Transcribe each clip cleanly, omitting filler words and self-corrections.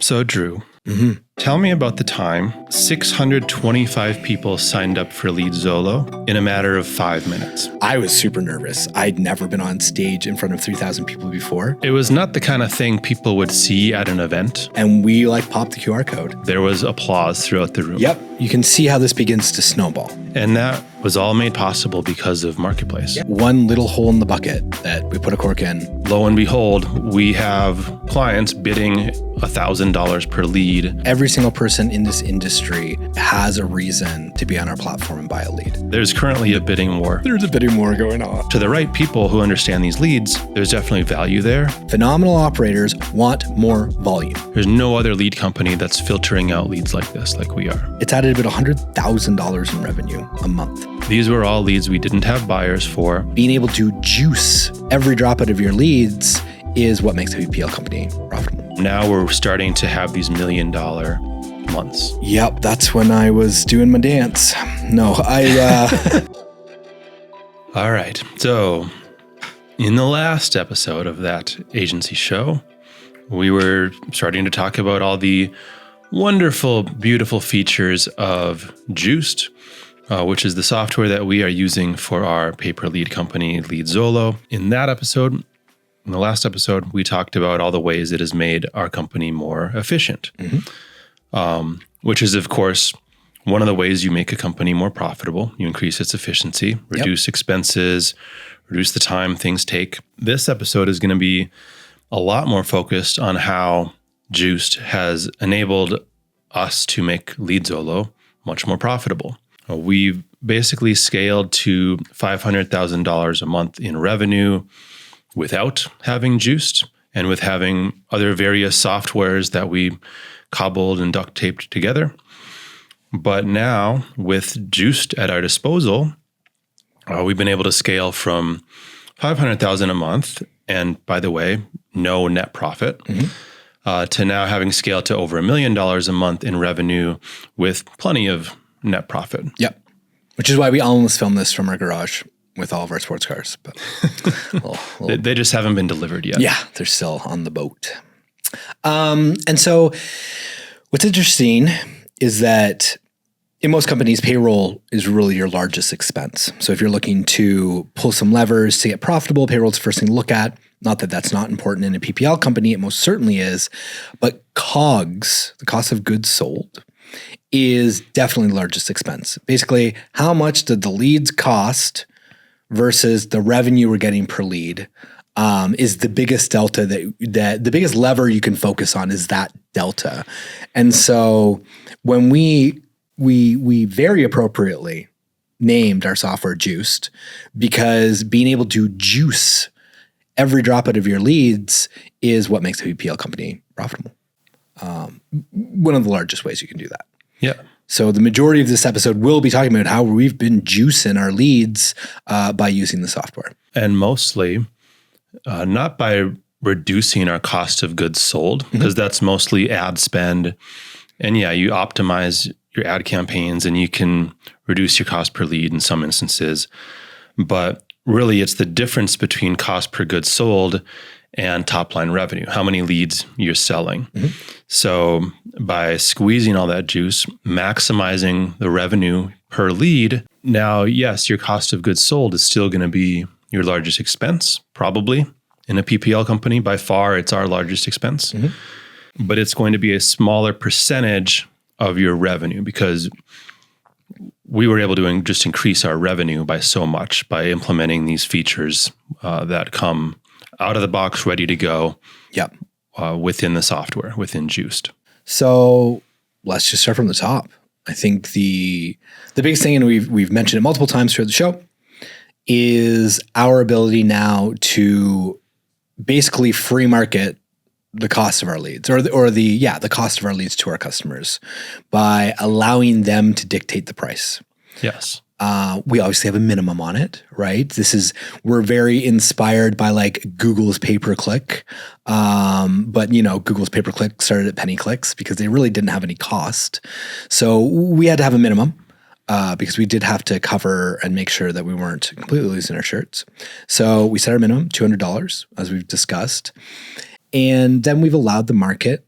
So Drew, tell me about the time 625 people signed up for Leadzolo in a matter of 5 minutes. I was super nervous. I'd never been on stage in front of 3,000 people before. It was not the kind of thing people would see at an event. And we popped the QR code. There was applause throughout the room. Yep. You can see how this begins to snowball. And that was all made possible because of Marketplace. Yep. One little hole in the bucket that we put a cork in. Lo and behold, we have clients bidding $1,000 per lead. Every single person in this industry has a reason to be on our platform and buy a lead. There's currently a bidding war. There's a bidding war going on. To the right people who understand these leads, there's definitely value there. Phenomenal operators want more volume. There's no other lead company that's filtering out leads like this, like we are. It's added about $100,000 in revenue a month. These were all leads we didn't have buyers for. Being able to juice every drop out of your leads is what makes a PPL company profitable. Now we're starting to have these $1 million months. Yep, that's when I was doing my dance. No, All right. So in the last episode of that agency show, we were starting to talk about all the wonderful, beautiful features of Juiced, which is the software that we are using for our pay-per-lead company, Leadzolo. In the last episode, we talked about all the ways it has made our company more efficient, which is, of course, one of the ways you make a company more profitable. You increase its efficiency, reduce expenses, reduce the time things take. This episode is going to be a lot more focused on how Juiced has enabled us to make Leadzolo much more profitable. We've basically scaled to $500,000 a month in revenue without having Juiced and with having other various softwares that we cobbled and duct taped together. But now with Juiced at our disposal, we've been able to scale from $500,000 a month, and by the way, no net profit, to now having scaled to over $1 million a month in revenue with plenty of net profit. Yep. Which is why we almost filmed this from our garage with all of our sports cars. But They just haven't been delivered yet. Yeah, they're still on the boat. And so what's interesting is that in most companies, payroll is really your largest expense. So if you're looking to pull some levers to get profitable, payroll is the first thing to look at. Not that that's not important in a PPL company. It most certainly is. But COGS, the cost of goods sold, is definitely the largest expense. Basically, how much did the leads cost versus the revenue we're getting per lead is the biggest delta that the biggest lever you can focus on is that delta. And so when we very appropriately named our software Juiced, because being able to juice every drop out of your leads is what makes a PPL company profitable. One of the largest ways you can do that. Yeah. So the majority of this episode will be talking about how we've been juicing our leads by using the software. And mostly not by reducing our cost of goods sold, because that's mostly ad spend. And yeah, you optimize your ad campaigns and you can reduce your cost per lead in some instances. But really, it's the difference between cost per goods sold and top line revenue, how many leads you're selling. So by squeezing all that juice, maximizing the revenue per lead, now, yes, your cost of goods sold is still going to be your largest expense, probably in a PPL company. By far, it's our largest expense, but it's going to be a smaller percentage of your revenue because we were able to just increase our revenue by so much by implementing these features that come out of the box, ready to go. Yep. Within the software, within Juiced. So let's just start from the top. I think the biggest thing, and we've mentioned it multiple times throughout the show, is our ability now to basically free market the cost of our leads, or the cost of our leads to our customers by allowing them to dictate the price. Yes. We obviously have a minimum on it, right? We're very inspired by Google's pay-per-click. But Google's pay-per-click started at penny clicks because they really didn't have any cost. So we had to have a minimum because we did have to cover and make sure that we weren't completely losing our shirts. So we set our minimum, $200, as we've discussed. And then we've allowed the market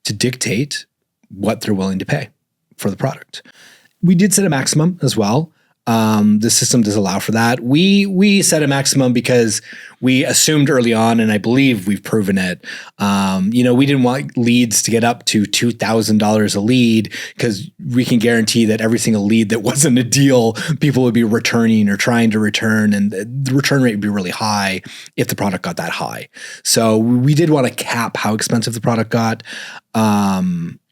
to dictate what they're willing to pay for the product. We did set a maximum as well. The system does allow for that. We set a maximum because we assumed early on, and I believe we've proven it. We didn't want leads to get up to $2,000 a lead because we can guarantee that every single lead that wasn't a deal, people would be returning or trying to return, and the return rate would be really high if the product got that high. So we did want to cap how expensive the product got.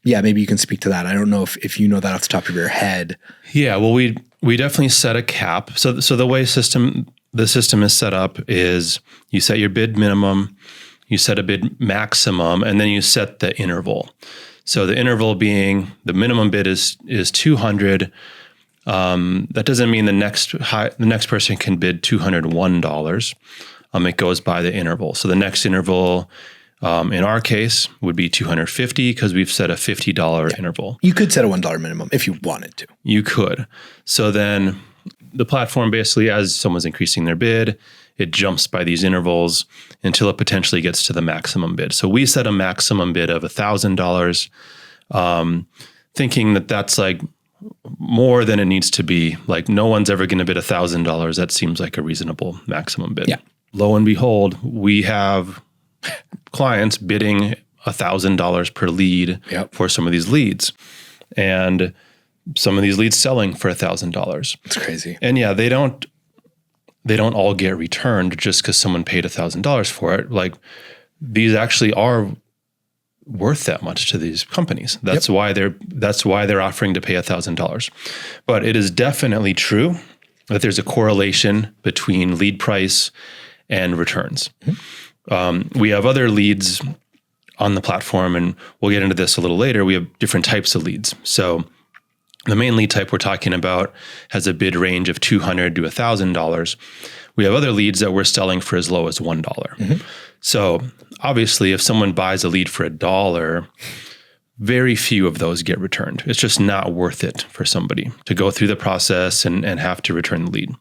Yeah, maybe you can speak to that. I don't know if you know that off the top of your head. Yeah, well, we definitely set a cap. So the way the system is set up is you set your bid minimum, you set a bid maximum, and then you set the interval. So the interval being the minimum bid is 200. That doesn't mean the next person can bid $201. It goes by the interval. So the next interval, in our case, would be $250 because we've set a $50 interval. You could set a $1 minimum if you wanted to. You could. So then the platform basically, as someone's increasing their bid, it jumps by these intervals until it potentially gets to the maximum bid. So we set a maximum bid of $1,000, thinking that that's like more than it needs to be. Like no one's ever going to bid $1,000. That seems like a reasonable maximum bid. Yeah. Lo and behold, we have clients bidding $1,000 per lead for some of these leads, and some of these leads selling for $1,000. It's crazy. And yeah, they don't all get returned just because someone paid $1,000 for it. Like these actually are worth that much to these companies. That's why they're offering to pay $1,000. But it is definitely true that there's a correlation between lead price and returns. Mm-hmm. We have other leads on the platform, and we'll get into this a little later. We have different types of leads. So the main lead type we're talking about has a bid range of $200 to $1,000. We have other leads that we're selling for as low as $1. Mm-hmm. So obviously, if someone buys a lead for $1, very few of those get returned. It's just not worth it for somebody to go through the process and have to return the lead.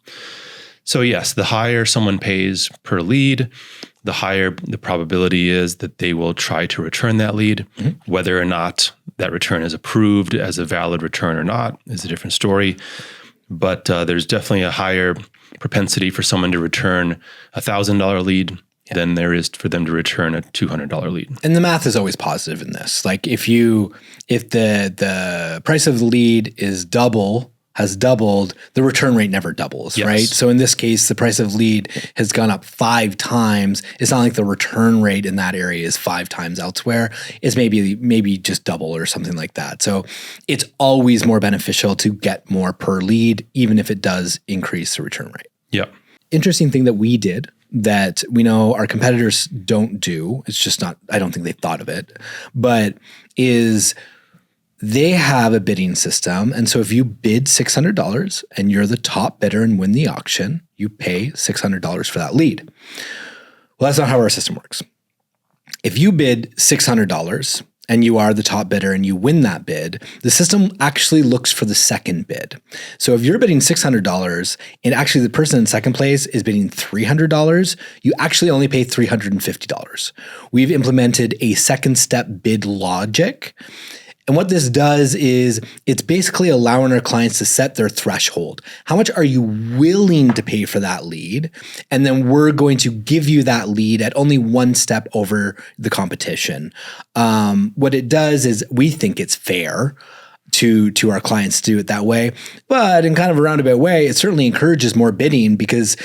So yes, the higher someone pays per lead, the higher the probability is that they will try to return that lead. Mm-hmm. Whether or not that return is approved as a valid return or not is a different story. But there's definitely a higher propensity for someone to return a $1,000 lead than there is for them to return a $200 lead. And the math is always positive in this. Like if the price of the lead has doubled, the return rate never doubles, right? So in this case, the price of lead has gone up 5 times. It's not like the return rate in that area is 5 times elsewhere. It's maybe just double or something like that. So it's always more beneficial to get more per lead, even if it does increase the return rate. Yeah. Interesting thing that we did that we know our competitors don't do, it's just not, I don't think they thought of it, but is they have a bidding system. And so if you bid $600 and you're the top bidder and win the auction, you pay $600 for that lead. Well, that's not how our system works. If you bid $600 and you are the top bidder and you win that bid, the system actually looks for the second bid. So if you're bidding $600 and actually the person in second place is bidding $300, you actually only pay $350. We've implemented a second step bid logic. And what this does is it's basically allowing our clients to set their threshold. How much are you willing to pay for that lead? And then we're going to give you that lead at only one step over the competition. What it does is we think it's fair to our clients to do it that way. But in kind of a roundabout way, it certainly encourages more bidding because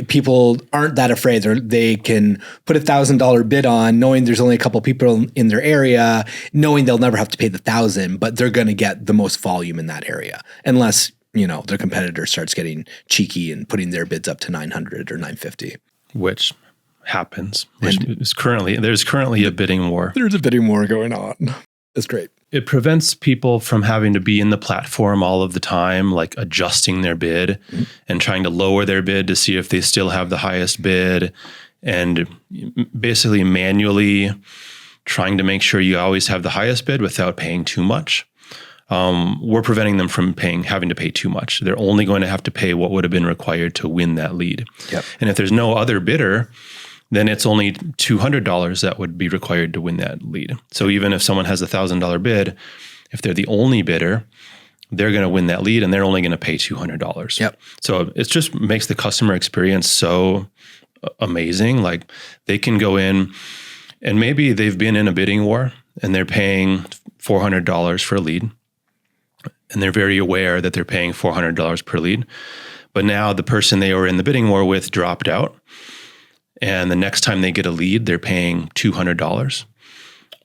people aren't that afraid. They can put $1,000 bid on, knowing there's only a couple people in their area, knowing they'll never have to pay the $1,000, but they're going to get the most volume in that area, unless their competitor starts getting cheeky and putting their bids up to $900 or $950, which happens. There's currently a bidding war. There's a bidding war going on. That's great. It prevents people from having to be in the platform all of the time, like adjusting their bid and trying to lower their bid to see if they still have the highest bid, and basically manually trying to make sure you always have the highest bid without paying too much. We're preventing them from having to pay too much. They're only going to have to pay what would have been required to win that lead. Yep. And if there's no other bidder, then it's only $200 that would be required to win that lead. So even if someone has $1,000 bid, if they're the only bidder, they're going to win that lead and they're only going to pay $200. Yep. So it just makes the customer experience so amazing. Like they can go in and maybe they've been in a bidding war and they're paying $400 for a lead. And they're very aware that they're paying $400 per lead. But now the person they were in the bidding war with dropped out. And the next time they get a lead, they're paying $200.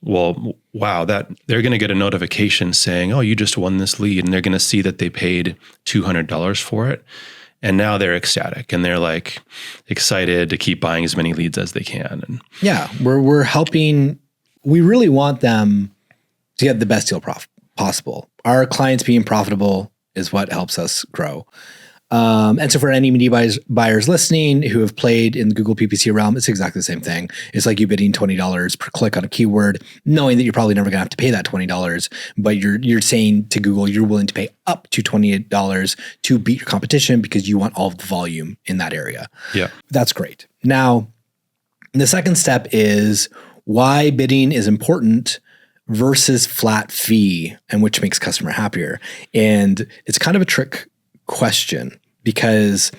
Well, wow, that they're going to get a notification saying, oh, you just won this lead. And they're going to see that they paid $200 for it. And now they're ecstatic and they're like excited to keep buying as many leads as they can. And yeah, we're helping. We really want them to get the best deal possible. Our clients being profitable is what helps us grow. And so for any media buyers listening who have played in the Google PPC realm, it's exactly the same thing. It's like you bidding $20 per click on a keyword, knowing that you're probably never going to have to pay that $20, but you're saying to Google you're willing to pay up to $28 to beat your competition because you want all of the volume in that area. Yeah, that's great. Now, the second step is why bidding is important versus flat fee, and which makes customer happier. And it's kind of a trick question because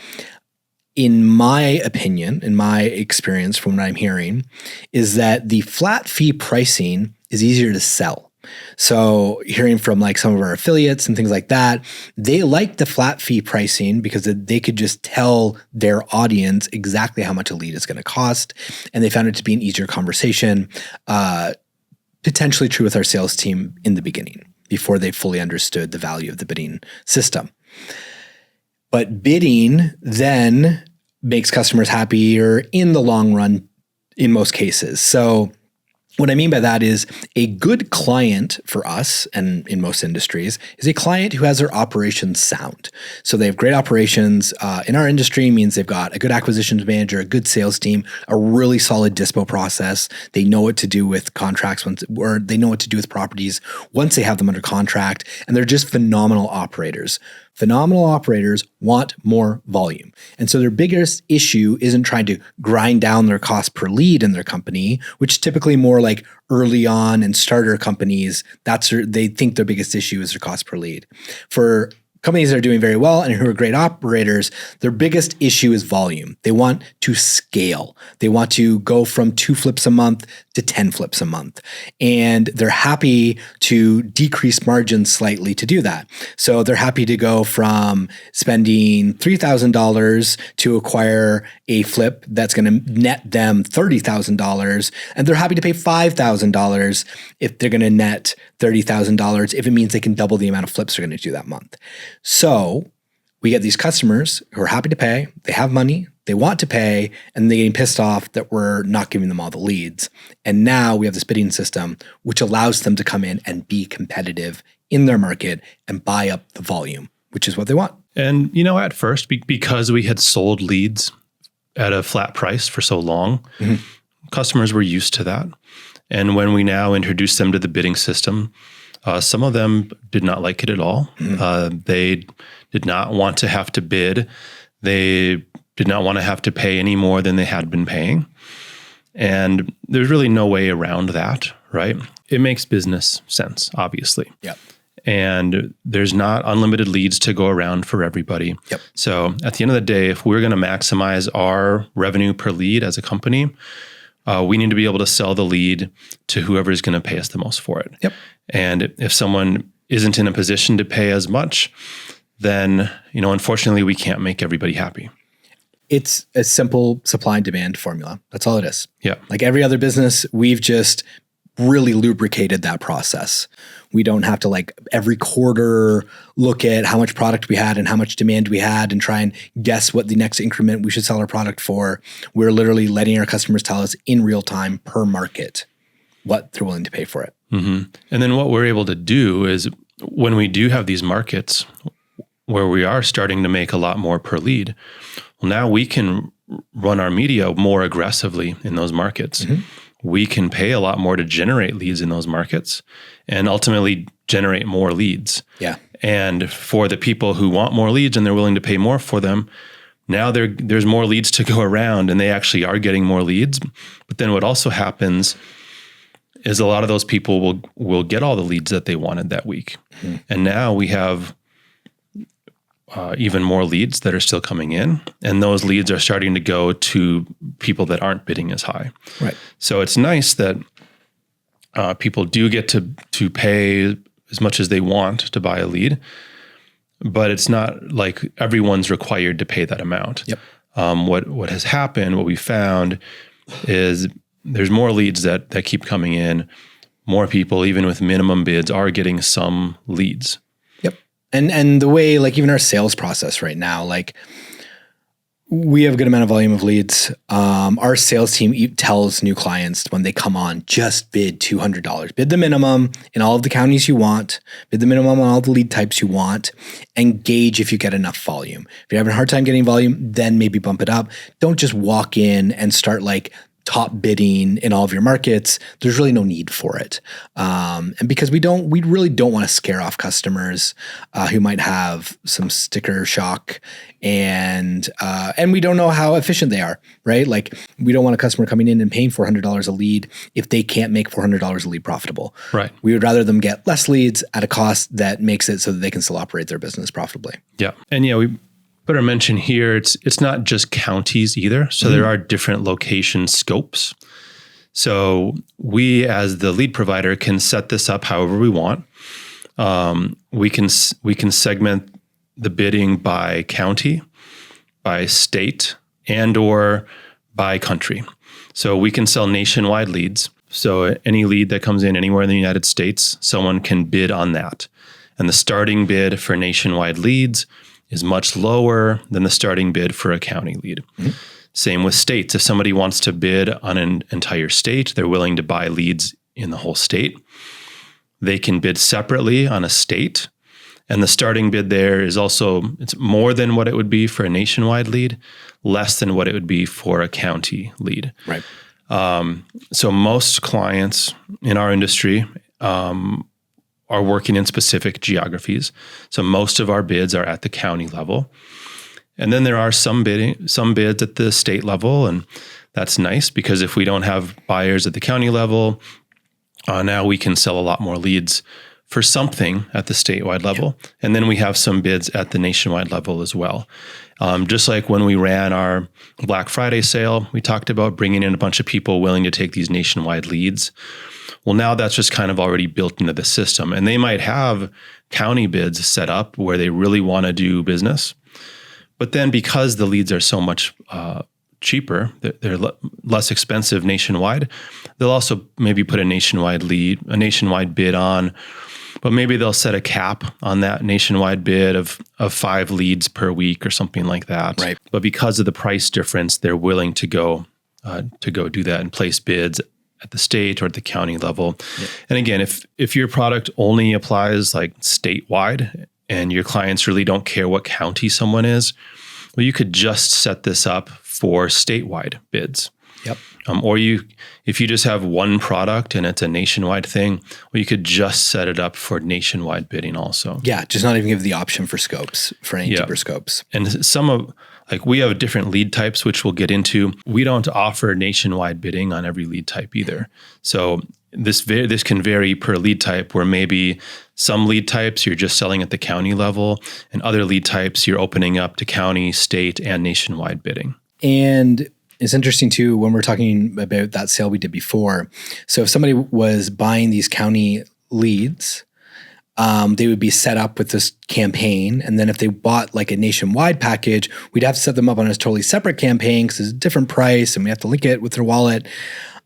in my opinion, in my experience from what I'm hearing, is that the flat fee pricing is easier to sell. So hearing from like some of our affiliates and things like that, they like the flat fee pricing because they could just tell their audience exactly how much a lead is going to cost. And they found it to be an easier conversation, potentially true with our sales team in the beginning before they fully understood the value of the bidding system. But bidding then makes customers happier in the long run in most cases. So what I mean by that is a good client for us, and in most industries, is a client who has their operations sound. So they have great operations. In our industry means they've got a good acquisitions manager, a good sales team, a really solid dispo process. They know what to do with contracts or they know what to do with properties once they have them under contract, and they're just phenomenal operators. Phenomenal operators want more volume. And so their biggest issue isn't trying to grind down their cost per lead in their company, which typically more like early on and starter companies, they think their biggest issue is their cost per lead. For companies that are doing very well and who are great operators, their biggest issue is volume. They want to scale. They want to go from 2 flips a month to 10 flips a month. And they're happy to decrease margins slightly to do that. So they're happy to go from spending $3,000 to acquire a flip that's going to net them $30,000. And they're happy to pay $5,000 if they're going to net $30,000 if it means they can double the amount of flips they're going to do that month. So we get these customers who are happy to pay, they have money, they want to pay, and they're getting pissed off that we're not giving them all the leads. And now we have this bidding system, which allows them to come in and be competitive in their market and buy up the volume, which is what they want. And, at first, because we had sold leads at a flat price for so long, customers were used to that. And when we now introduced them to the bidding system, some of them did not like it at all. They did not want to have to bid. They did not want to have to pay any more than they had been paying. And there's really no way around that, right? It makes business sense, obviously. Yep. And there's not unlimited leads to go around for everybody. Yep. So at the end of the day, if we're going to maximize our revenue per lead as a company, we need to be able to sell the lead to whoever is going to pay us the most for it. Yep. And if someone isn't in a position to pay as much, then, unfortunately, we can't make everybody happy. It's a simple supply and demand formula. That's all it is. Yeah. Like every other business, we've just really lubricated that process. We don't have to like every quarter look at how much product we had and how much demand we had and try and guess what the next increment we should sell our product for. We're literally letting our customers tell us in real time per market what they're willing to pay for it. Mm-hmm. And then what we're able to do is when we do have these markets where we are starting to make a lot more per lead, well, now we can run our media more aggressively in those markets. We can pay a lot more to generate leads in those markets and ultimately generate more leads. Yeah. And for the people who want more leads and they're willing to pay more for them, Now there's more leads to go around, and they actually are getting more leads. But then what also happens is a lot of those people will get all the leads that they wanted that week. Mm-hmm. And now we have even more leads that are still coming in, and those leads are starting to go to people that aren't bidding as high. Right. So it's nice that people do get to pay as much as they want to buy a lead, but it's not like everyone's required to pay that amount. Yep. What has happened, what we found is there's more leads that keep coming in. More people, even with minimum bids, are getting some leads. Yep. And the way, like even our sales process right now, like we have a good amount of volume of leads. Our sales team tells new clients when they come on, just bid $200. Bid the minimum in all of the counties you want. Bid the minimum on all the lead types you want, and gauge if you get enough volume. If you're having a hard time getting volume, then maybe bump it up. Don't just walk in and start like top bidding in all of your markets. There's really no need for it. And because we really don't want to scare off customers who might have some sticker shock, and we don't know how efficient they are, right? Like we don't want a customer coming in and paying $400 a lead if they can't make $400 a lead profitable. Right. We would rather them get less leads at a cost that makes it so that they can still operate their business profitably. Yeah. And we better mention here, it's not just counties either. So there are different location scopes. So we, as the lead provider, can set this up however we want. We can segment the bidding by county, by state, and or by country. So we can sell nationwide leads. So any lead that comes in anywhere in the United States, someone can bid on that. And the starting bid for nationwide leads is much lower than the starting bid for a county lead. Mm-hmm. Same with states. If somebody wants to bid on an entire state, they're willing to buy leads in the whole state. They can bid separately on a state. And the starting bid there is also, it's more than what it would be for a nationwide lead, less than what it would be for a county lead. Right. So most clients in our industry are working in specific geographies. So most of our bids are at the county level. And then there are some bids at the state level, and that's nice because if we don't have buyers at the county level, now we can sell a lot more leads for something at the statewide level. Yeah. And then we have some bids at the nationwide level as well. Just like when we ran our Black Friday sale, we talked about bringing in a bunch of people willing to take these nationwide leads. Well, now that's just kind of already built into the system. And they might have county bids set up where they really want to do business. But then because the leads are so much cheaper, they're less expensive nationwide, they'll also maybe put a nationwide bid on, but maybe they'll set a cap on that nationwide bid of 5 leads per week or something like that. Right. But because of the price difference, they're willing to go do that and place bids at the state or at the county level. Yeah. And again, if your product only applies like statewide and your clients really don't care what county someone is, well, you could just set this up for statewide bids. Yep. Or if you just have one product and it's a nationwide thing, well, you could just set it up for nationwide bidding also. Yeah, just not even give the option for scopes, for any deeper scopes. And we have different lead types, which we'll get into. We don't offer nationwide bidding on every lead type either. So this can vary per lead type, where maybe some lead types you're just selling at the county level, and other lead types you're opening up to county, state, and nationwide bidding. And it's interesting too, when we're talking about that sale we did before. So if somebody was buying these county leads, they would be set up with this campaign. And then if they bought like a nationwide package, we'd have to set them up on a totally separate campaign because it's a different price and we have to link it with their wallet.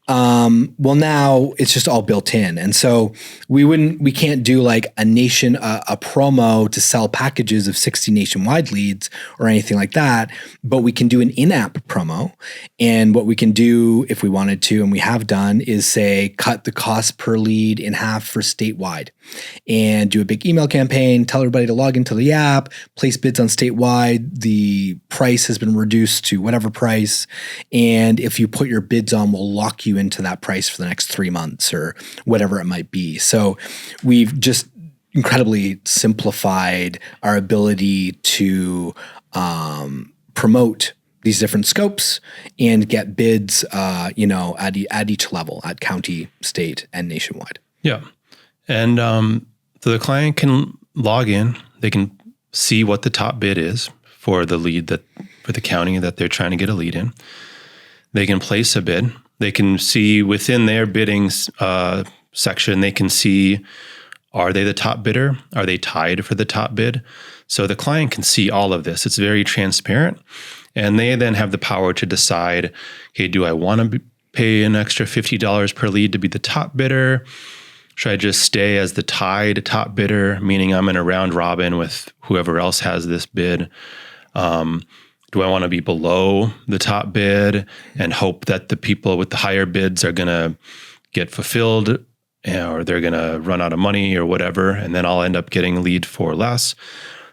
Well, now it's just all built in. And so we can't do like a promo to sell packages of 60 nationwide leads or anything like that, but we can do an in-app promo. And what we can do if we wanted to, and we have done, is say, cut the cost per lead in half for statewide and do a big email campaign, tell everybody to log into the app, place bids on statewide. The price has been reduced to whatever price. And if you put your bids on, we'll lock you into that price for the next 3 months or whatever it might be. So we've just incredibly simplified our ability to promote these different scopes and get bids, at each level, at county, state, and nationwide. Yeah. And so the client can log in. They can see what the top bid is for the lead for the county that they're trying to get a lead in. They can place a bid. They can see within their bidding section, they can see, are they the top bidder? Are they tied for the top bid? So the client can see all of this. It's very transparent. And they then have the power to decide, okay, do I want to pay an extra $50 per lead to be the top bidder? Should I just stay as the tied top bidder, meaning I'm in a round robin with whoever else has this bid? Do I want to be below the top bid and hope that the people with the higher bids are going to get fulfilled, or they're going to run out of money or whatever, and then I'll end up getting a lead for less?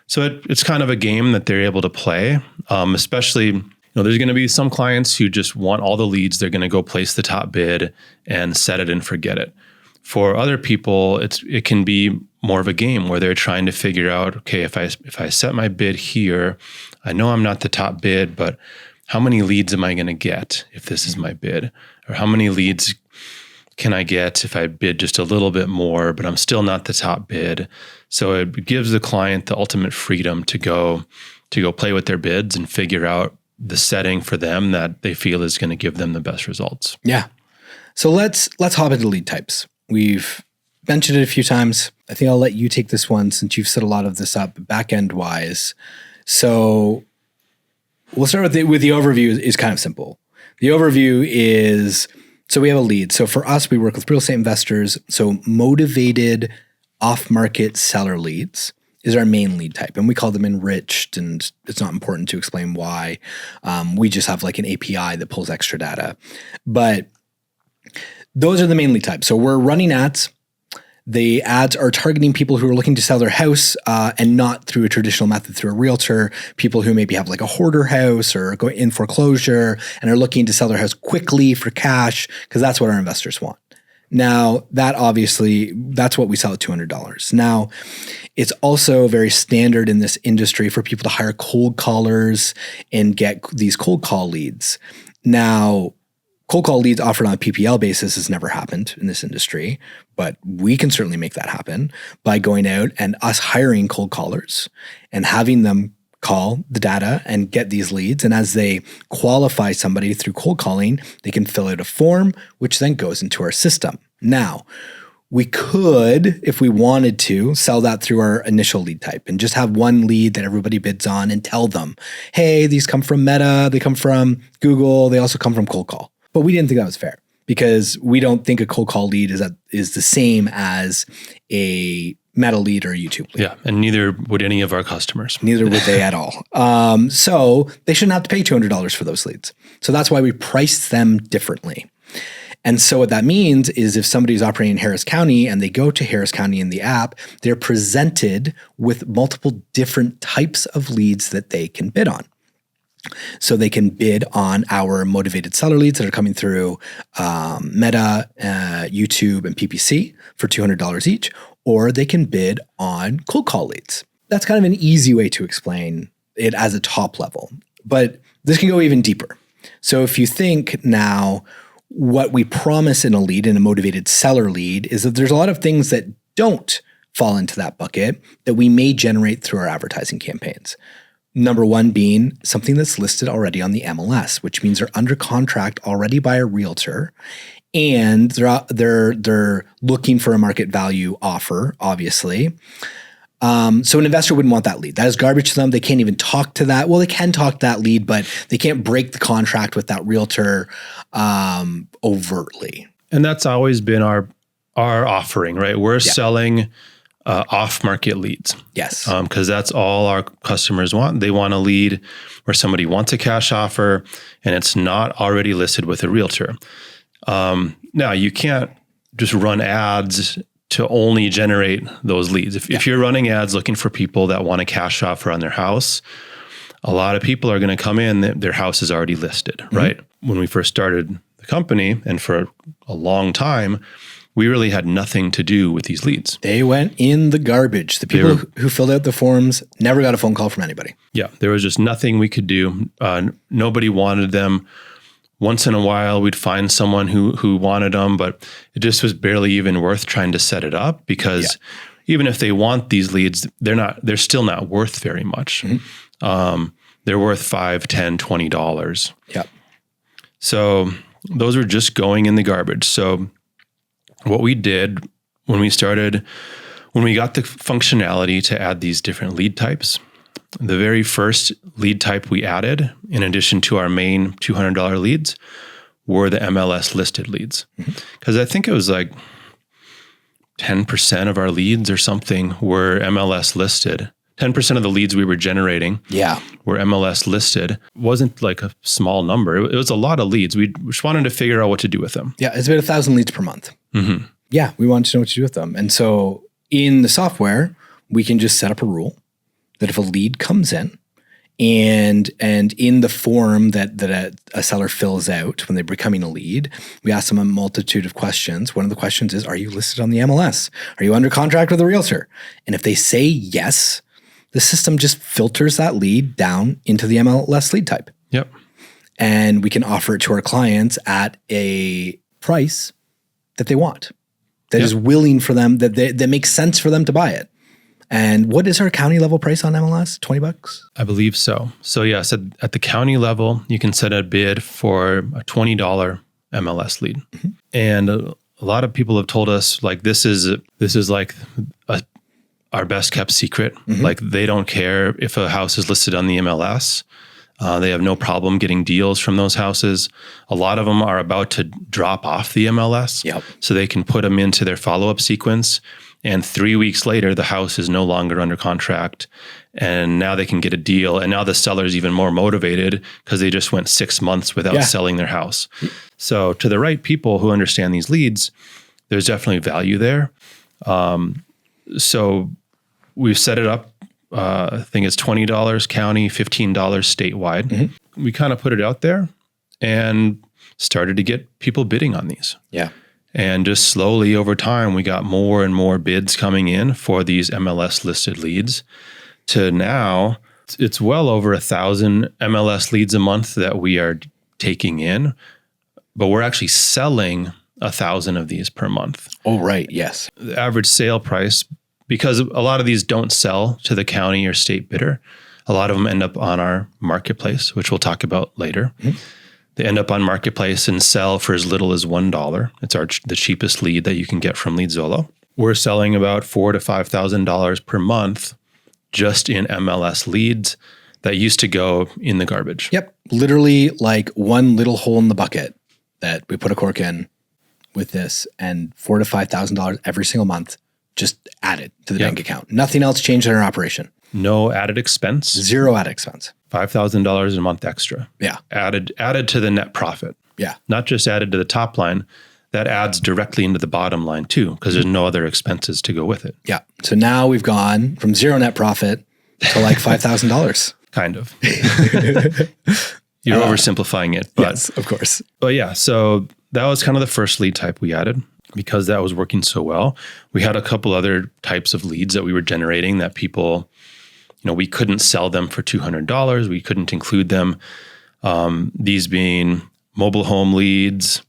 So it's kind of a game that they're able to play, especially, there's going to be some clients who just want all the leads. They're going to go place the top bid and set it and forget it. For other people, it can be more of a game where they're trying to figure out, okay, if I set my bid here, I know I'm not the top bid, but how many leads am I going to get if this is my bid? Or how many leads can I get if I bid just a little bit more, but I'm still not the top bid? So it gives the client the ultimate freedom to go play with their bids and figure out the setting for them that they feel is going to give them the best results. Yeah. So let's hop into lead types. We've mentioned it a few times. I think I'll let you take this one since you've set a lot of this up back-end wise. So we'll start with the overview is kind of simple. The overview is, so we have a lead. So for us, we work with real estate investors. So motivated off-market seller leads is our main lead type. And we call them enriched, and it's not important to explain why. We just have like an API that pulls extra data. But those are the main lead types. So we're running ads. The ads are targeting people who are looking to sell their house and not through a traditional method, through a realtor, people who maybe have like a hoarder house or go in foreclosure and are looking to sell their house quickly for cash, because that's what our investors want. Now, that's what we sell at $200. Now, it's also very standard in this industry for people to hire cold callers and get these cold call leads. Now, cold call leads offered on a PPL basis has never happened in this industry, but we can certainly make that happen by going out and us hiring cold callers and having them call the data and get these leads. And as they qualify somebody through cold calling, they can fill out a form, which then goes into our system. Now, we could, if we wanted to, sell that through our initial lead type and just have one lead that everybody bids on and tell them, hey, these come from Meta, they come from Google, they also come from cold call. But we didn't think that was fair because we don't think a cold call lead is the same as a Meta lead or a YouTube lead. Yeah, and neither would any of our customers. Neither would they at all. So they shouldn't have to pay $200 for those leads. So that's why we priced them differently. And so what that means is if somebody's operating in Harris County and they go to Harris County in the app, they're presented with multiple different types of leads that they can bid on. So they can bid on our motivated seller leads that are coming through Meta, YouTube, and PPC for $200 each, or they can bid on cold call leads. That's kind of an easy way to explain it as a top level, but this can go even deeper. So if you think now, what we promise in a lead, in a motivated seller lead, is that there's a lot of things that don't fall into that bucket that we may generate through our advertising campaigns. Number one being something that's listed already on the MLS, which means they're under contract already by a realtor, and they're looking for a market value offer, obviously. So an investor wouldn't want that lead. That is garbage to them. They can't even talk to that. Well, they can talk to that lead, but they can't break the contract with that realtor overtly. And that's always been our offering, right? We're selling off-market leads. Yes. Because that's all our customers want. They want a lead where somebody wants a cash offer and it's not already listed with a realtor. Now, you can't just run ads to only generate those leads. If you're running ads looking for people that want a cash offer on their house, a lot of people are going to come in, their house is already listed, right? When we first started the company, and for a long time, we really had nothing to do with these leads. They went in the garbage. The people who filled out the forms never got a phone call from anybody. Yeah, there was just nothing we could do. Nobody wanted them. Once in a while, we'd find someone who wanted them, but it just was barely even worth trying to set it up because even if they want these leads, they're still not worth very much. They're worth $5, $10, $20. Yep. So those were just going in the garbage. So what we did when we got the functionality to add these different lead types, the very first lead type we added, in addition to our main $200 leads, were the MLS listed leads. Because I think it was like 10% of our leads or something were MLS listed. 10% of the leads we were generating were MLS listed. It wasn't like a small number. It was a lot of leads. We just wanted to figure out what to do with them. Yeah, it's about 1,000 leads per month. Yeah, we wanted to know what to do with them. And so in the software, we can just set up a rule that if a lead comes in and in the form that a seller fills out when they're becoming a lead, we ask them a multitude of questions. One of the questions is, are you listed on the MLS? Are you under contract with a realtor? And if they say yes, the system just filters that lead down into the MLS lead type. Yep. And we can offer it to our clients at a price that they want, that is willing for them, that makes sense for them to buy it. And what is our county level price on MLS? $20? I believe so. So yes, at the county level, you can set a bid for a $20 MLS lead. And a lot of people have told us like this is like our best kept secret. Like they don't care if a house is listed on the MLS. They have no problem getting deals from those houses. A lot of them are about to drop off the MLS, so they can put them into their follow-up sequence. And 3 weeks later, the house is no longer under contract, and now they can get a deal. And now the seller's even more motivated because they just went 6 months without selling their house. So to the right people who understand these leads, there's definitely value there. So we've set it up. I think it's $20 county, $15 statewide. We kind of put it out there and started to get people bidding on these. Yeah. And just slowly over time, we got more and more bids coming in for these MLS listed leads to now it's well over 1,000 MLS leads a month that we are taking in, but we're actually selling 1,000 of these per month. Oh, right. Yes. The average sale price, because a lot of these don't sell to the county or state bidder, a lot of them end up on our marketplace, which we'll talk about later. They end up on marketplace and sell for as little as $1. It's the cheapest lead that you can get from Leadzolo. We're selling about $4,000 to $5,000 per month just in MLS leads that used to go in the garbage. Yep. Literally like one little hole in the bucket that we put a cork in with this, and $4,000 to $5,000 every single month just added to the bank account. Nothing else changed in our operation. No added expense. Zero added expense. $5,000 a month extra. Yeah. Added to the net profit. Yeah. Not just added to the top line, that adds directly into the bottom line too, because there's no other expenses to go with it. Yeah. So now we've gone from zero net profit to like $5,000. Kind of. You're oversimplifying it. But, yes, of course. But yeah, so that was kind of the first lead type we added because that was working so well. We had a couple other types of leads that we were generating that people, we couldn't sell them for $200. We couldn't include them. These being mobile home leads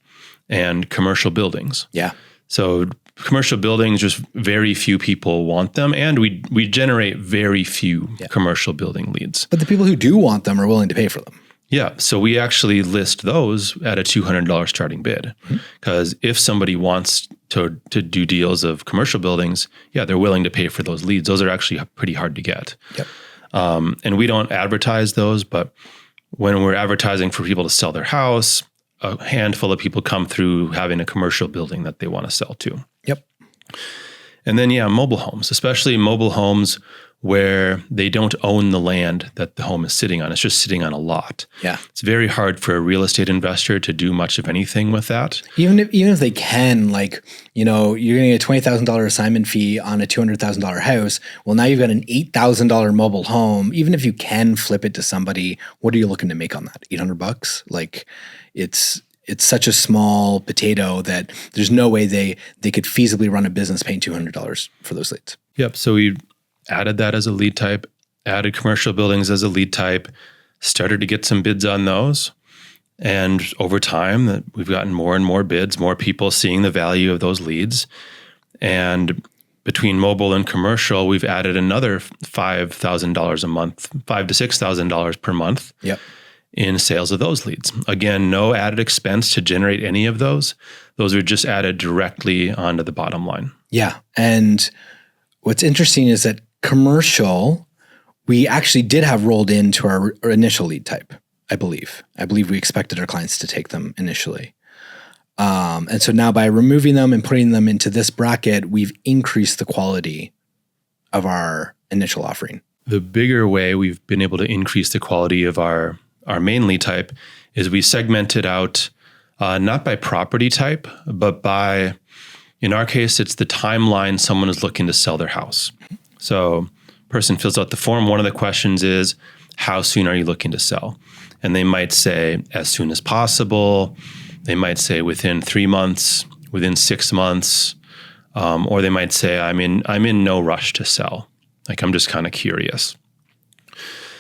and commercial buildings. Yeah. So commercial buildings, just very few people want them. And we generate very few commercial building leads. But the people who do want them are willing to pay for them. Yeah. So we actually list those at a $200 starting bid. Because if somebody wants to do deals of commercial buildings, they're willing to pay for those leads. Those are actually pretty hard to get. Yep. And we don't advertise those, but when we're advertising for people to sell their house, a handful of people come through having a commercial building that they want to sell to. Yep. And then, mobile homes, especially mobile homes where they don't own the land that the home is sitting on. It's just sitting on a lot. Yeah. It's very hard for a real estate investor to do much of anything with that. Even if they can, you're going to get a $20,000 assignment fee on a $200,000 house. Well, now you've got an $8,000 mobile home. Even if you can flip it to somebody, what are you looking to make on that? $800? it's such a small potato that there's no way they could feasibly run a business paying $200 for those leads. Yep. So we added that as a lead type, added commercial buildings as a lead type, started to get some bids on those. And over time, that we've gotten more and more bids, more people seeing the value of those leads. And between mobile and commercial, we've added another $5,000 a month, $5,000 to $6,000 per month in sales of those leads. Again, no added expense to generate any of those. Those are just added directly onto the bottom line. Yeah. And what's interesting is that commercial, we actually did have rolled into our initial lead type, I believe. I believe we expected our clients to take them initially. And so now by removing them and putting them into this bracket, we've increased the quality of our initial offering. The bigger way we've been able to increase the quality of our main lead type is we segment it out, not by property type, but by, in our case, it's the timeline someone is looking to sell their house. So person fills out the form. One of the questions is, how soon are you looking to sell? And they might say as soon as possible. They might say within 3 months, within 6 months, or they might say I'm in no rush to sell. Like I'm just kind of curious.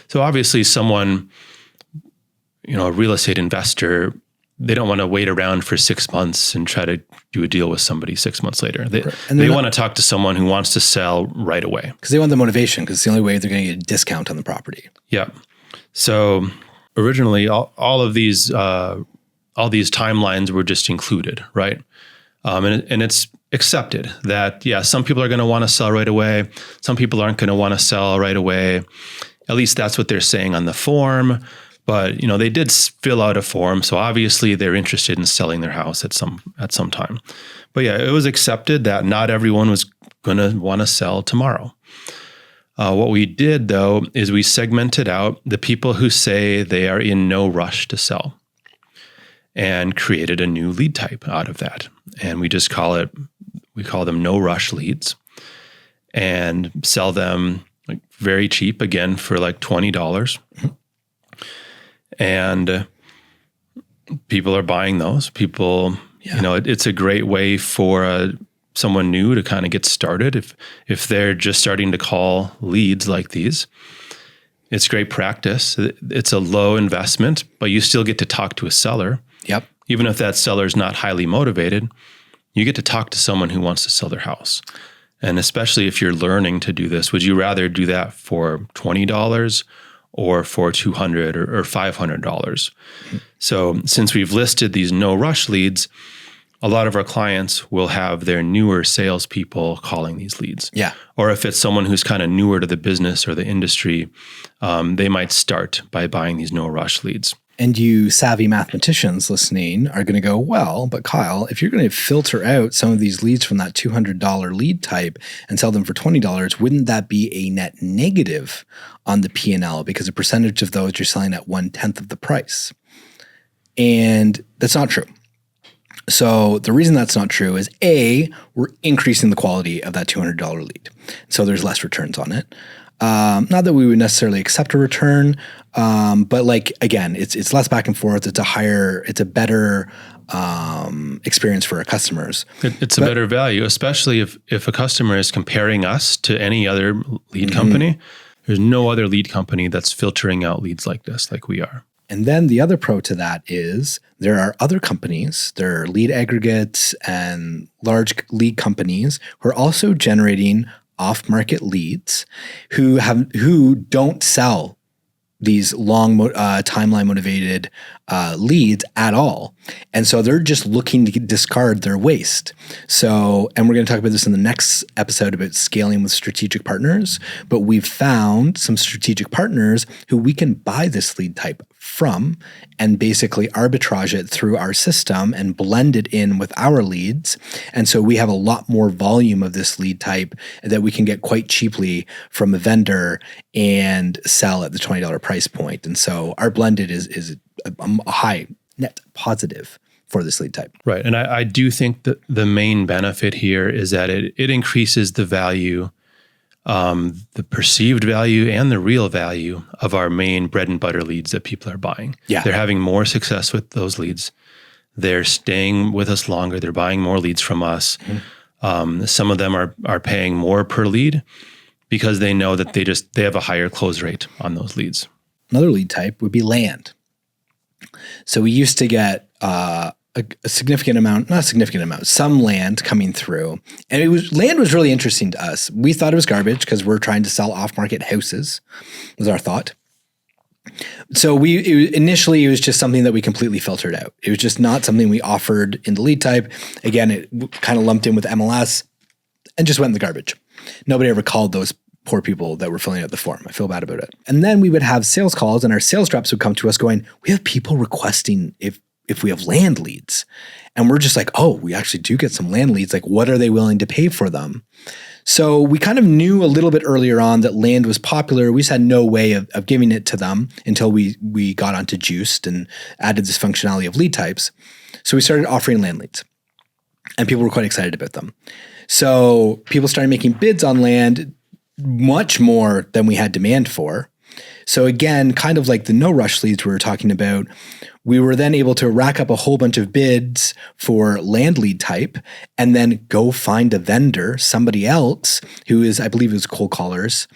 So obviously someone, a real estate investor, they don't want to wait around for 6 months and try to do a deal with somebody 6 months later. They want to talk to someone who wants to sell right away. Because they want the motivation, because it's the only way they're going to get a discount on the property. Yeah. So originally all these timelines were just included, right? And it's accepted that, some people are going to want to sell right away. Some people aren't going to want to sell right away. At least that's what they're saying on the form. But, they did fill out a form. So obviously they're interested in selling their house at some time. But it was accepted that not everyone was going to want to sell tomorrow. What we did, though, is we segmented out the people who say they are in no rush to sell and created a new lead type out of that. And we call them no rush leads, and sell them like very cheap, again, for like $20. Mm-hmm. And people are buying those. People, it's a great way for someone new to kind of get started. If they're just starting to call leads like these, it's great practice. It's a low investment, but you still get to talk to a seller. Yep. Even if that seller is not highly motivated, you get to talk to someone who wants to sell their house. And especially if you're learning to do this, would you rather do that for $20 or for $200 or $500? Mm-hmm. So since we've listed these no rush leads, a lot of our clients will have their newer salespeople calling these leads. Yeah. Or if it's someone who's kind of newer to the business or the industry, they might start by buying these no rush leads. And you savvy mathematicians listening are going to go, well, but Kyle, if you're going to filter out some of these leads from that $200 lead type and sell them for $20, wouldn't that be a net negative on the P&L? Because a percentage of those you're selling at 1/10 of the price. And that's not true. So the reason that's not true is we're increasing the quality of that $200 lead. So there's less returns on it. Not that we would necessarily accept a return, but again, it's less back and forth. It's a better experience for our customers. It's a better value, especially if a customer is comparing us to any other lead company. There's no other lead company that's filtering out leads like this, like we are. And then the other pro to that is there are other companies, there are lead aggregates and large lead companies who are also generating off-market leads who don't sell these long timeline motivated leads at all. And so they're just looking to discard their waste. So, and we're going to talk about this in the next episode about scaling with strategic partners, but we've found some strategic partners who we can buy this lead type from and basically arbitrage it through our system and blend it in with our leads. And so we have a lot more volume of this lead type that we can get quite cheaply from a vendor and sell at the $20 price point. And so our blended is a high net positive for this lead type. Right. And I do think that the main benefit here is that it increases the value, the perceived value and the real value of our main bread and butter leads that people are buying. Yeah. They're having more success with those leads they're staying with us longer. They're buying more leads from us. Some of them are paying more per lead because they know that they have a higher close rate on those leads. Another lead type would be land. So we used to get a significant amount, not a significant amount, some land coming through. And land was really interesting to us. We thought it was garbage because we're trying to sell off-market houses, was our thought. So initially it was just something that we completely filtered out. It was just not something we offered in the lead type. Again, it kind of lumped in with MLS and just went in the garbage. Nobody ever called those poor people that were filling out the form. I feel bad about it. And then we would have sales calls and our sales reps would come to us going, we have people requesting if we have land leads. And we're just like, oh, we actually do get some land leads. Like, what are they willing to pay for them? So we kind of knew a little bit earlier on that land was popular. We just had no way of giving it to them until we got onto Juiced and added this functionality of lead types. So we started offering land leads and people were quite excited about them. So people started making bids on land much more than we had demand for. So again, kind of like the no rush leads we were talking about, we were then able to rack up a whole bunch of bids for land lead type and then go find a vendor, somebody else who is, I believe it was Cold Callers,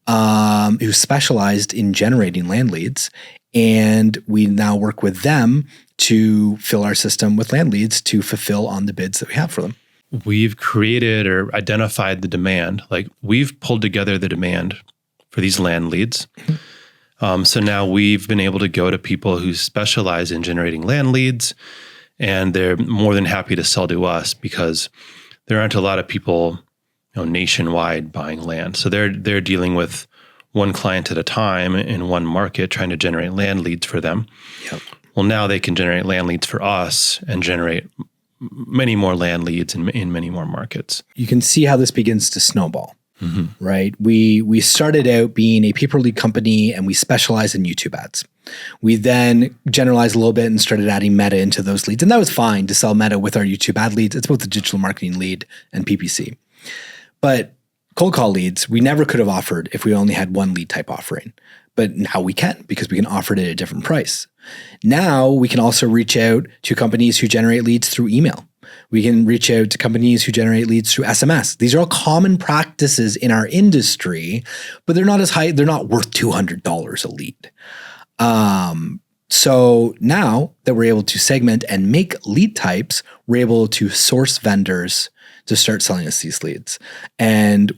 who specialized in generating land leads. And we now work with them to fill our system with land leads to fulfill on the bids that we have for them. We've created or identified the demand. Like we've pulled together the demand for these land leads. So now we've been able to go to people who specialize in generating land leads, and they're more than happy to sell to us because there aren't a lot of people, nationwide buying land. So they're dealing with one client at a time in one market, trying to generate land leads for them. Yep. Well, now they can generate land leads for us and generate many more land leads in many more markets. You can see how this begins to snowball. Right? We started out being a pay-per-lead company and we specialized in YouTube ads. We then generalized a little bit and started adding Meta into those leads. And that was fine to sell Meta with our YouTube ad leads. It's both the digital marketing lead and PPC. But cold call leads, we never could have offered if we only had one lead type offering. But now we can because we can offer it at a different price. Now we can also reach out to companies who generate leads through email. We can reach out to companies who generate leads through SMS. These are all common practices in our industry, but they're not as high. They're not worth $200 a lead. So now that we're able to segment and make lead types, we're able to source vendors to start selling us these leads. And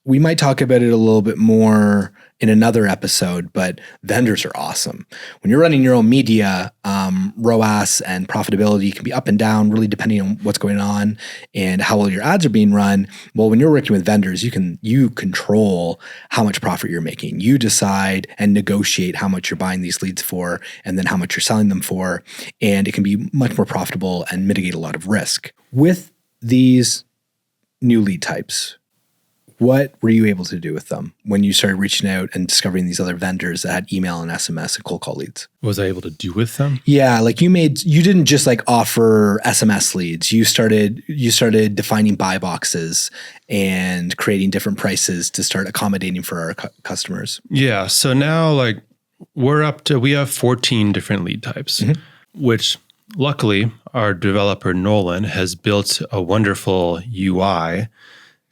we might talk about it a little bit more in another episode, but vendors are awesome. When you're running your own media, ROAS and profitability can be up and down, really depending on what's going on and how well your ads are being run. Well, when you're working with vendors, you control how much profit you're making. You decide and negotiate how much you're buying these leads for and then how much you're selling them for. And it can be much more profitable and mitigate a lot of risk. With these new lead types, what were you able to do with them when you started reaching out and discovering these other vendors that had email and SMS and cold call leads? What was I able to do with them? Yeah, like you didn't just like offer SMS leads. You started defining buy boxes and creating different prices to start accommodating for our customers. Yeah. So now we have 14 different lead types, which luckily our developer Nolan has built a wonderful UI.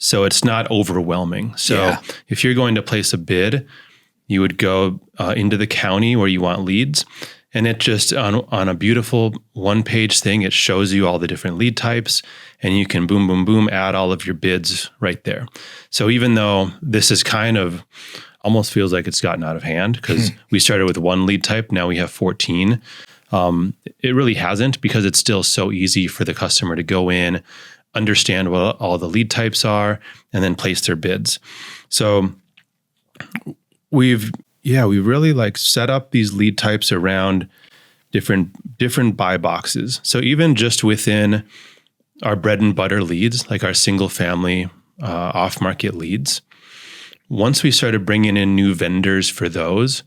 So it's not overwhelming. So if you're going to place a bid, you would go into the county where you want leads, and it just on a beautiful one-page thing, it shows you all the different lead types, and you can boom, boom, boom, add all of your bids right there. So even though this is kind of almost feels like it's gotten out of hand because we started with one lead type, now we have 14. It really hasn't because it's still so easy for the customer to go in, understand what all the lead types are, and then place their bids. So we've really set up these lead types around different buy boxes. So even just within our bread and butter leads, like our single family off-market leads, once we started bringing in new vendors for those,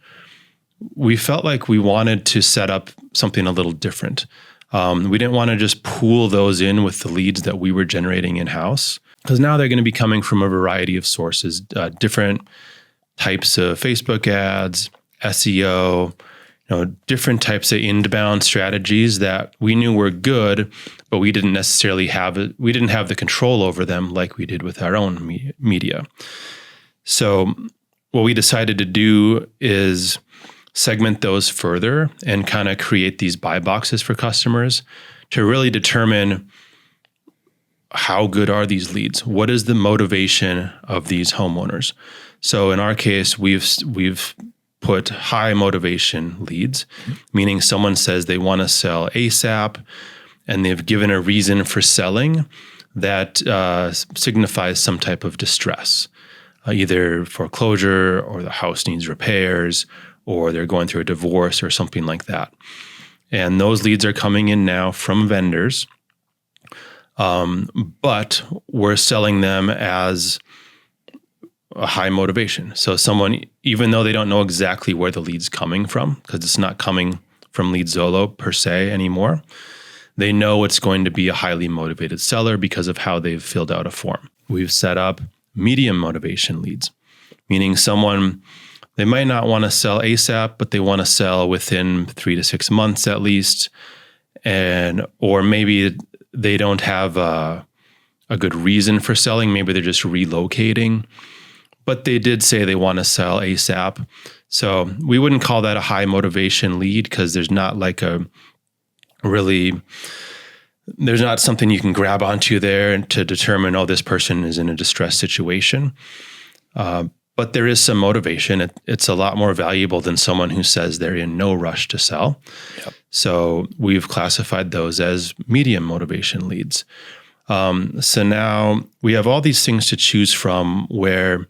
we felt like we wanted to set up something a little different. We didn't want to just pool those in with the leads that we were generating in-house, because now they're going to be coming from a variety of sources, different types of Facebook ads, SEO, different types of inbound strategies that we knew were good, but we didn't necessarily have it. We didn't have the control over them like we did with our own media. So what we decided to do is segment those further and kind of create these buy boxes for customers to really determine how good are these leads? What is the motivation of these homeowners? So in our case, we've put high motivation leads, meaning someone says they want to sell ASAP and they've given a reason for selling that signifies some type of distress, either foreclosure or the house needs repairs or they're going through a divorce or something like that. And those leads are coming in now from vendors, but we're selling them as a high motivation. So someone, even though they don't know exactly where the lead's coming from, because it's not coming from Leadzolo per se anymore, they know it's going to be a highly motivated seller because of how they've filled out a form. We've set up medium motivation leads, meaning someone, they might not want to sell ASAP, but they want to sell within 3 to 6 months at least. Or maybe they don't have a good reason for selling. Maybe they're just relocating, but they did say they want to sell ASAP. So we wouldn't call that a high motivation lead because there's not like there's not something you can grab onto there to determine, oh, this person is in a distressed situation. But there is some motivation. It's a lot more valuable than someone who says they're in no rush to sell. Yep. So we've classified those as medium motivation leads. So now we have all these things to choose from where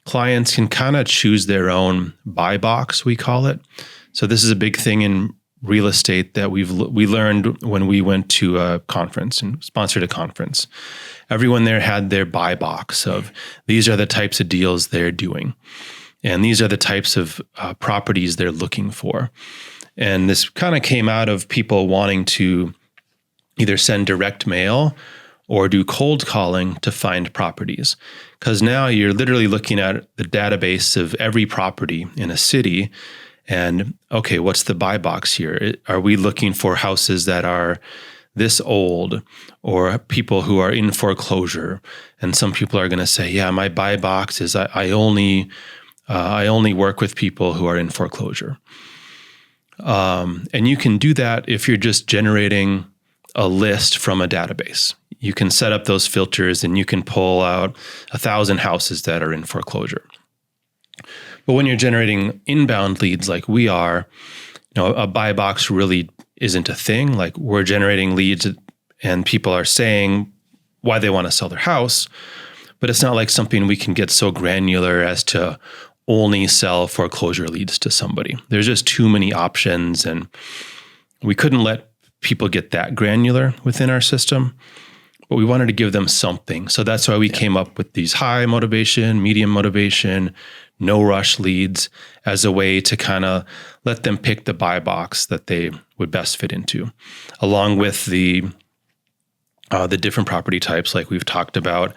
clients can kind of choose their own buy box, we call it. So this is a big thing in real estate that we learned when we went to a conference and sponsored a conference. Everyone there had their buy box of these are the types of deals they're doing. And these are the types of properties they're looking for. And this kind of came out of people wanting to either send direct mail or do cold calling to find properties. Because now you're literally looking at the database of every property in a city and, okay, what's the buy box here? Are we looking for houses that are this old or people who are in foreclosure? And some people are going to say, yeah, my buy box is I only work with people who are in foreclosure. And you can do that if you're just generating a list from a database. You can set up those filters and you can pull out 1,000 houses that are in foreclosure. But when you're generating inbound leads like we are, a buy box really isn't a thing. Like we're generating leads and people are saying why they want to sell their house, but it's not like something we can get so granular as to only sell foreclosure leads to somebody. There's just too many options and we couldn't let people get that granular within our system, but we wanted to give them something. So that's why we came up with these high motivation, medium motivation, no rush leads as a way to kind of let them pick the buy box that they would best fit into, along with the different property types like we've talked about,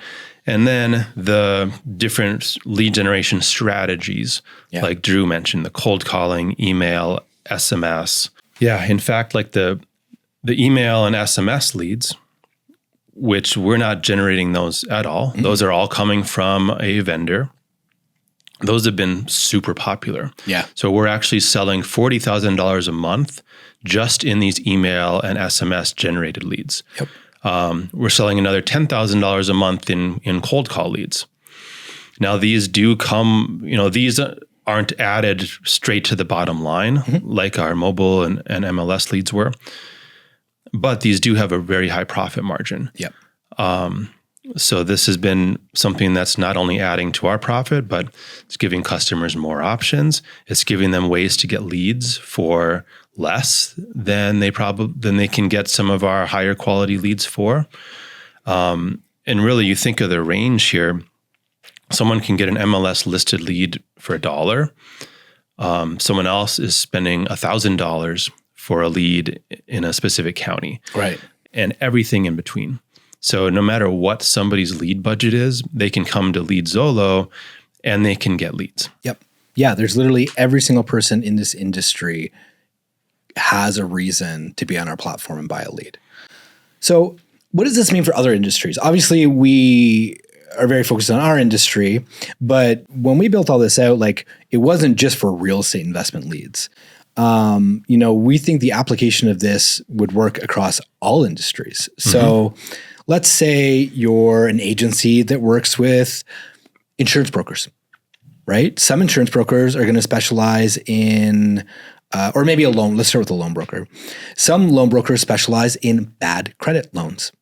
and then the different lead generation strategies like Drew mentioned, the cold calling, email, SMS. Yeah, in fact, like the email and SMS leads, which we're not generating those at all. Mm-hmm. Those are all coming from a vendor. Those have been super popular. Yeah. So we're actually selling $40,000 a month just in these email and SMS generated leads. Yep. We're selling another $10,000 a month in cold call leads. Now these do come, these aren't added straight to the bottom line like our mobile and MLS leads were, but these do have a very high profit margin. Yep. So this has been something that's not only adding to our profit, but it's giving customers more options. It's giving them ways to get leads for less than they can get some of our higher quality leads for. And really, you think of the range here. Someone can get an MLS listed lead for $1. Someone else is spending $1,000 for a lead in a specific county, right? And everything in between. So no matter what somebody's lead budget is, they can come to Leadzolo and they can get leads. Yep. Yeah, there's literally every single person in this industry has a reason to be on our platform and buy a lead. So what does this mean for other industries? Obviously, we are very focused on our industry, but when we built all this out, like it wasn't just for real estate investment leads. We think the application of this would work across all industries. So let's say you're an agency that works with insurance brokers, right? Some insurance brokers are going to specialize in, or maybe a loan. Let's start with a loan broker. Some loan brokers specialize in bad credit loans.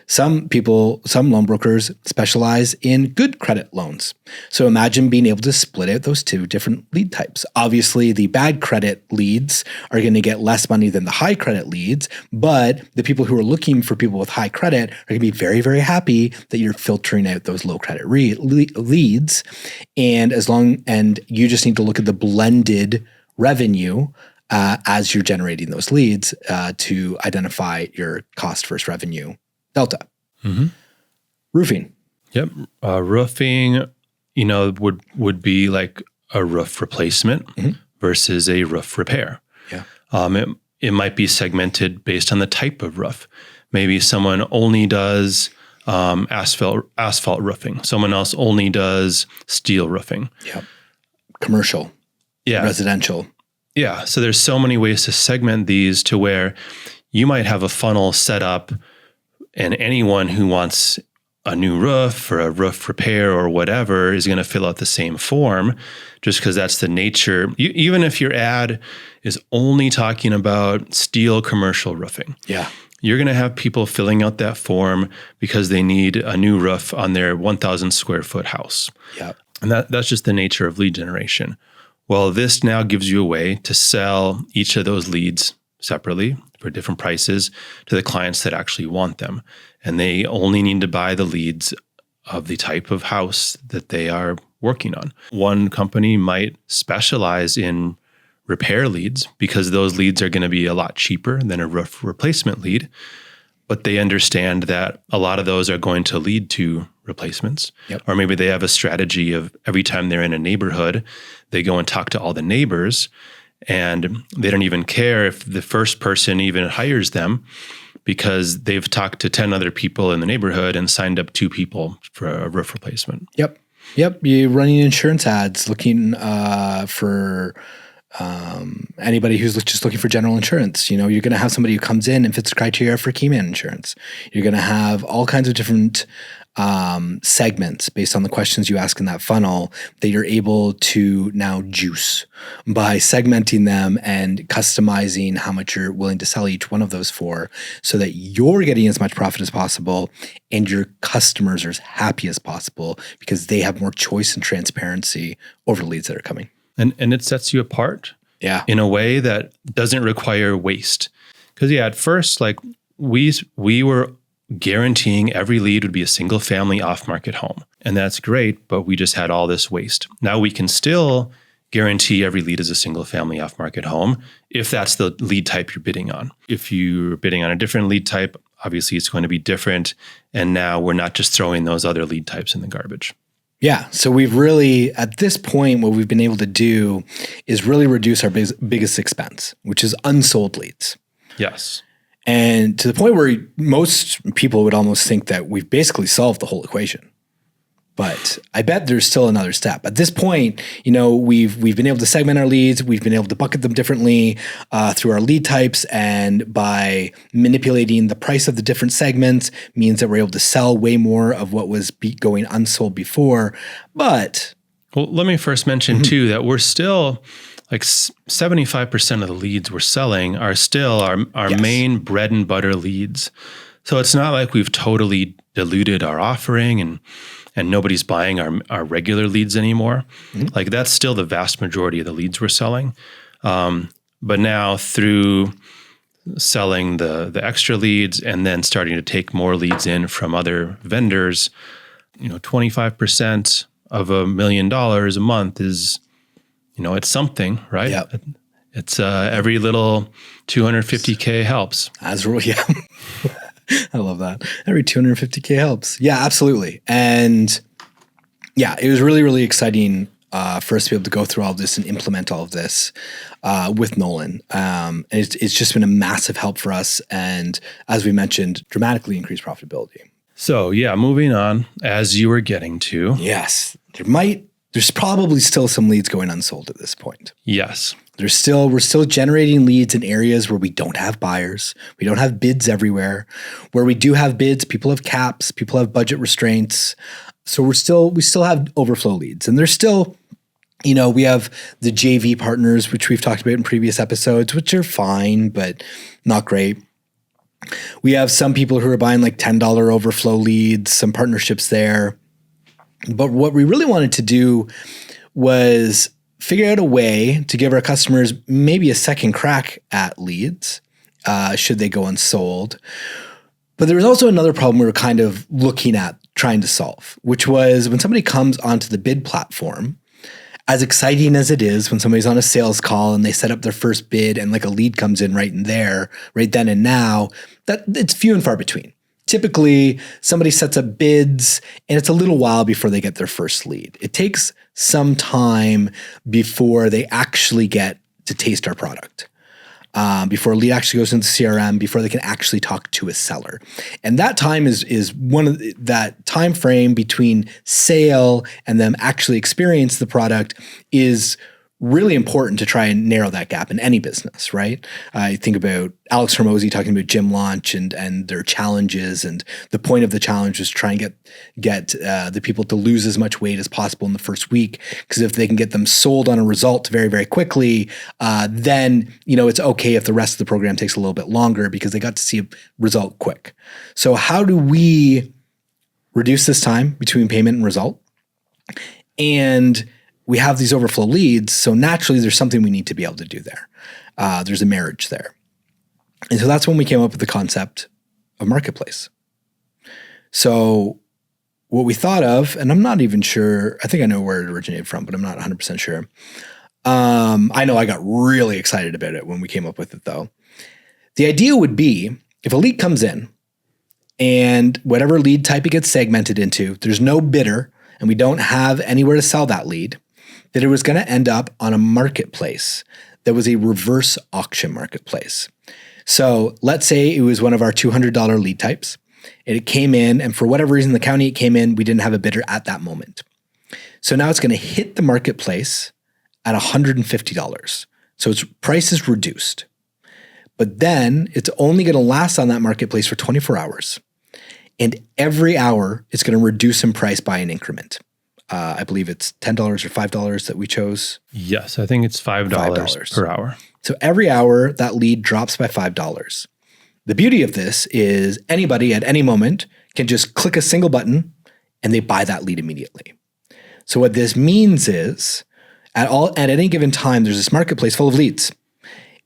Some loan brokers specialize in good credit loans. So imagine being able to split out those two different lead types. Obviously, the bad credit leads are going to get less money than the high credit leads, but the people who are looking for people with high credit are going to be very, very happy that you're filtering out those low credit leads. And you just need to look at the blended revenue as you're generating those leads to identify your cost versus revenue delta. Roofing. Yep. Roofing, would be like a roof replacement versus a roof repair. Yeah. It might be segmented based on the type of roof. Maybe someone only does asphalt roofing. Someone else only does steel roofing. Yeah. Commercial. Yeah. Residential. Yeah. So there's so many ways to segment these to where you might have a funnel set up, and anyone who wants a new roof or a roof repair or whatever is going to fill out the same form, just because that's the nature. Even if your ad is only talking about steel commercial roofing, you're going to have people filling out that form because they need a new roof on their 1,000 square foot house. Yeah. And that's just the nature of lead generation. Well, this now gives you a way to sell each of those leads separately for different prices to the clients that actually want them. And they only need to buy the leads of the type of house that they are working on. One company might specialize in repair leads because those leads are going to be a lot cheaper than a roof replacement lead, but they understand that a lot of those are going to lead to replacements. Yep. Or maybe they have a strategy of every time they're in a neighborhood, they go and talk to all the neighbors, and they don't even care if the first person even hires them because they've talked to 10 other people in the neighborhood and signed up 2 people for a roof replacement. Yep. You're running insurance ads looking for anybody who's just looking for general insurance. You're going to have somebody who comes in and fits the criteria for Keyman insurance. You're going to have all kinds of different segments based on the questions you ask in that funnel that you're able to now juice by segmenting them and customizing how much you're willing to sell each one of those for, so that you're getting as much profit as possible and your customers are as happy as possible because they have more choice and transparency over the leads that are coming. And it sets you apart in a way that doesn't require waste. Because at first, like we were guaranteeing every lead would be a single family off-market home. And that's great, but we just had all this waste. Now we can still guarantee every lead is a single family off-market home if that's the lead type you're bidding on. If you're bidding on a different lead type, obviously it's going to be different. And now we're not just throwing those other lead types in the garbage. Yeah. So we've really, at this point, what we've been able to do is really reduce our biggest expense, which is unsold leads. Yes. And to the point where most people would almost think that we've basically solved the whole equation. But I bet there's still another step. At this point, we've been able to segment our leads. We've been able to bucket them differently through our lead types. And by manipulating the price of the different segments means that we're able to sell way more of what was going unsold before. But well, let me first mention too that we're still like 75% of the leads we're selling are still our main bread and butter leads. So it's not like we've totally diluted our offering and nobody's buying our regular leads anymore. Like that's still the vast majority of the leads we're selling. But now through selling the extra leads and then starting to take more leads in from other vendors, 25% of $1 million a month is, it's something, right? Yep. It's every little $250K helps. As well, yeah. I love that. Every $250K helps. Yeah, absolutely. And yeah, it was really, really exciting for us to be able to go through all of this and implement all of this with Nolan. And it's just been a massive help for us. And as we mentioned, dramatically increased profitability. So yeah, moving on, as you were getting to. Yes, there's probably still some leads going unsold at this point. Yes. We're still generating leads in areas where we don't have buyers. We don't have bids everywhere. Where we do have bids, people have caps, people have budget restraints. So we still have overflow leads. And there's still, we have the JV partners, which we've talked about in previous episodes, which are fine, but not great. We have some people who are buying like $10 overflow leads, some partnerships there. But what we really wanted to do was figure out a way to give our customers maybe a second crack at leads, should they go unsold. But there was also another problem we were kind of looking at trying to solve, which was when somebody comes onto the bid platform, as exciting as it is when somebody's on a sales call and they set up their first bid and like a lead comes in right in there, right then and now, that it's few and far between. Typically, somebody sets up bids and it's a little while before they get their first lead. It takes some time before they actually get to taste our product, before a lead actually goes into CRM, before they can actually talk to a seller. And that time is one of that time frame between sale and them actually experience the product is really important to try and narrow that gap in any business, right? I think about Alex Hormozy talking about gym launch and their challenges, and the point of the challenge is try and get the people to lose as much weight as possible in the first week, because if they can get them sold on a result very, very quickly, then it's okay if the rest of the program takes a little bit longer because they got to see a result quick. So how do we reduce this time between payment and result? And we have these overflow leads, so naturally there's something we need to be able to do there. There's a marriage there. And so that's when we came up with the concept of marketplace. So what we thought of, and I'm not even sure, I think I know where it originated from, but I'm not 100% sure. I know I got really excited about it when we came up with it though. The idea would be if a lead comes in and whatever lead type it gets segmented into, there's no bidder and we don't have anywhere to sell that lead, that it was going to end up on a marketplace that was a reverse auction marketplace. So let's say it was one of our $200 lead types, and it came in, and for whatever reason, the county it came in, we didn't have a bidder at that moment. So now it's going to hit the marketplace at $150. So its price is reduced. But then it's only going to last on that marketplace for 24 hours. And every hour, it's going to reduce in price by an increment. I believe it's $10 or $5 that we chose. Yes, I think it's $5 per hour. So every hour, that lead drops by $5. The beauty of this is anybody at any moment can just click a single button and they buy that lead immediately. So what this means is at any given time, there's this marketplace full of leads.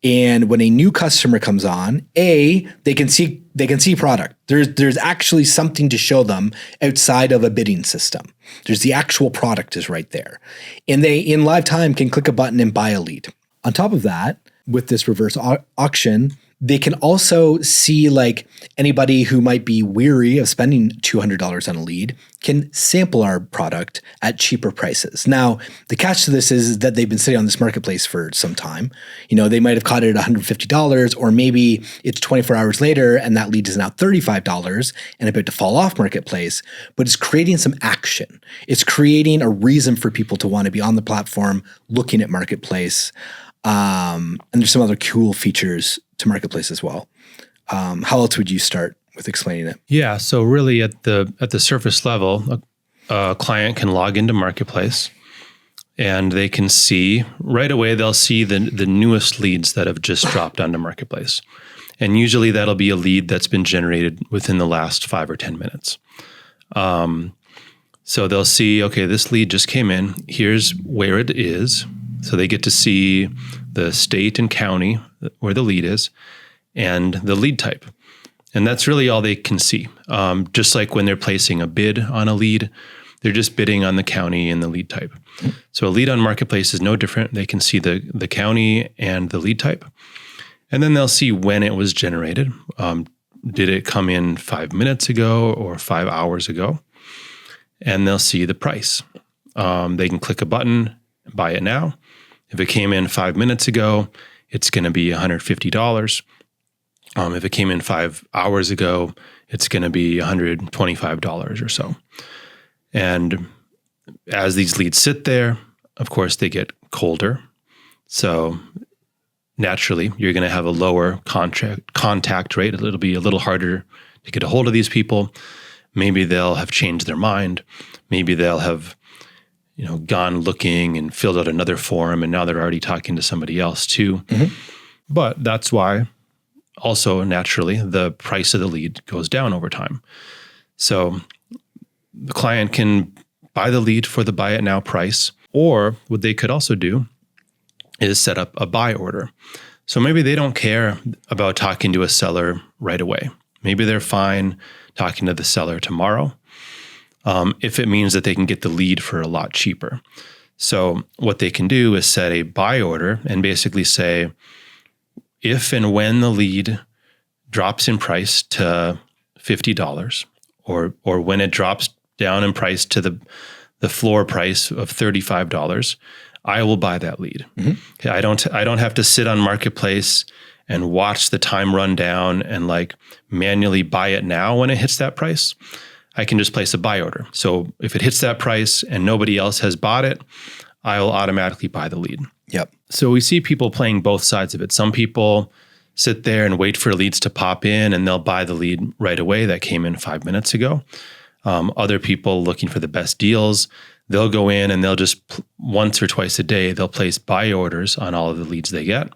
And when a new customer comes on, they can see product. There's actually something to show them outside of a bidding system. There's the actual product is right there. And they, in live time, can click a button and buy a lead. On top of that, with this reverse auction, they can also see like anybody who might be weary of spending $200 on a lead can sample our product at cheaper prices. Now, the catch to this is that they've been sitting on this marketplace for some time. They might have caught it at $150, or maybe it's 24 hours later and that lead is now $35 and about to fall off marketplace, but it's creating some action. It's creating a reason for people to want to be on the platform looking at marketplace. And there's some other cool features to marketplace as well. How else would you start with explaining it? Yeah, so really at the surface level, a client can log into marketplace and they can see right away, they'll see the newest leads that have just dropped onto marketplace. And usually that'll be a lead that's been generated within the last 5 or 10 minutes. So they'll see, okay, this lead just came in. Here's where it is. So they get to see the state and county where the lead is and the lead type. And that's really all they can see. Just like when they're placing a bid on a lead, they're just bidding on the county and the lead type. So a lead on marketplace is no different. They can see the county and the lead type. And then they'll see when it was generated. Did it come in 5 minutes ago or 5 hours ago? And they'll see the price. They can click a button, buy it now. If it came in 5 minutes ago, it's going to be $150. If it came in 5 hours ago, it's going to be $125 or so. And as these leads sit there, of course, they get colder. So naturally, you're going to have a lower contact rate. It'll be a little harder to get a hold of these people. Maybe they'll have changed their mind. Maybe they'll have, gone looking and filled out another form, and now they're already talking to somebody else too. Mm-hmm. But that's why also naturally the price of the lead goes down over time. So the client can buy the lead for the buy it now price, or what they could also do is set up a buy order. So maybe they don't care about talking to a seller right away. Maybe they're fine talking to the seller tomorrow, if it means that they can get the lead for a lot cheaper. So what they can do is set a buy order and basically say, if and when the lead drops in price to $50, or when it drops down in price to the floor price of $35, I will buy that lead. Mm-hmm. Okay, I don't have to sit on Marketplace and watch the time run down and manually buy it now when it hits that price. I can just place a buy order. So if it hits that price and nobody else has bought it, I will automatically buy the lead. Yep. So we see people playing both sides of it. Some people sit there and wait for leads to pop in and they'll buy the lead right away that came in 5 minutes ago. Other people looking for the best deals, they'll go in and they'll just once or twice a day, they'll place buy orders on all of the leads they get,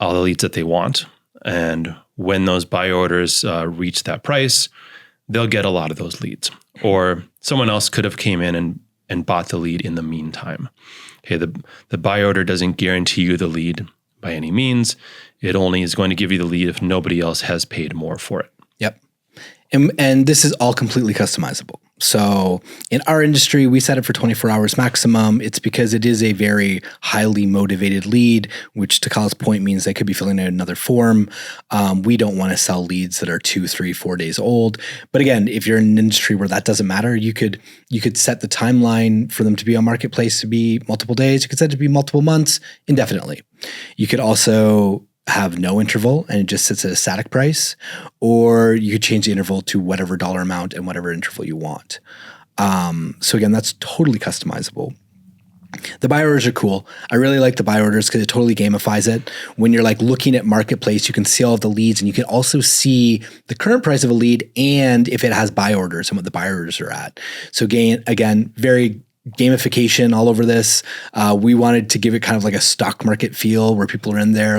all the leads that they want. And when those buy orders reach that price, they'll get a lot of those leads. Or someone else could have came in and bought the lead in the meantime. Okay, the buy order doesn't guarantee you the lead by any means. It only is going to give you the lead if nobody else has paid more for it. Yep. And this is all completely customizable. So in our industry, we set it for 24 hours maximum. It's because it is a very highly motivated lead, which to Kyle's point means they could be filling out another form. We don't want to sell leads that are 2, 3, 4 days old. But again, if you're in an industry where that doesn't matter, you could set the timeline for them to be on Marketplace to be multiple days. You could set it to be multiple months indefinitely. You could also have no interval and it just sits at a static price, or you could change the interval to whatever dollar amount and whatever interval you want. So again, that's totally customizable. The buy orders are cool. I really like the buy orders because it totally gamifies it. When you're looking at Marketplace, you can see all of the leads and you can also see the current price of a lead and if it has buy orders and what the buy orders are at. So again, very gamification all over this. We wanted to give it kind of like a stock market feel where people are in there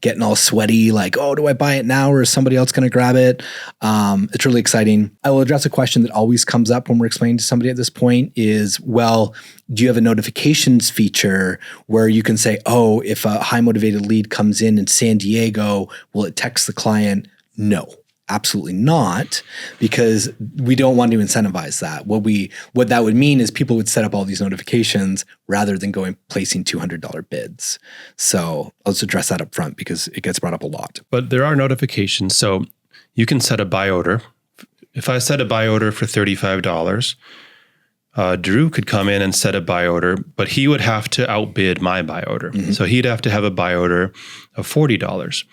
getting all sweaty, oh, do I buy it now or is somebody else going to grab it? It's really exciting. I will address a question that always comes up when we're explaining to somebody at this point is, well, do you have a notifications feature where you can say, oh, if a high motivated lead comes in San Diego, will it text the client? No. Absolutely not, because we don't want to incentivize that. What that would mean is people would set up all these notifications rather than placing $200 bids. So let's address that up front because it gets brought up a lot. But there are notifications. So you can set a buy order. If I set a buy order for $35, Drew could come in and set a buy order, but he would have to outbid my buy order. Mm-hmm. So he'd have to have a buy order of $40.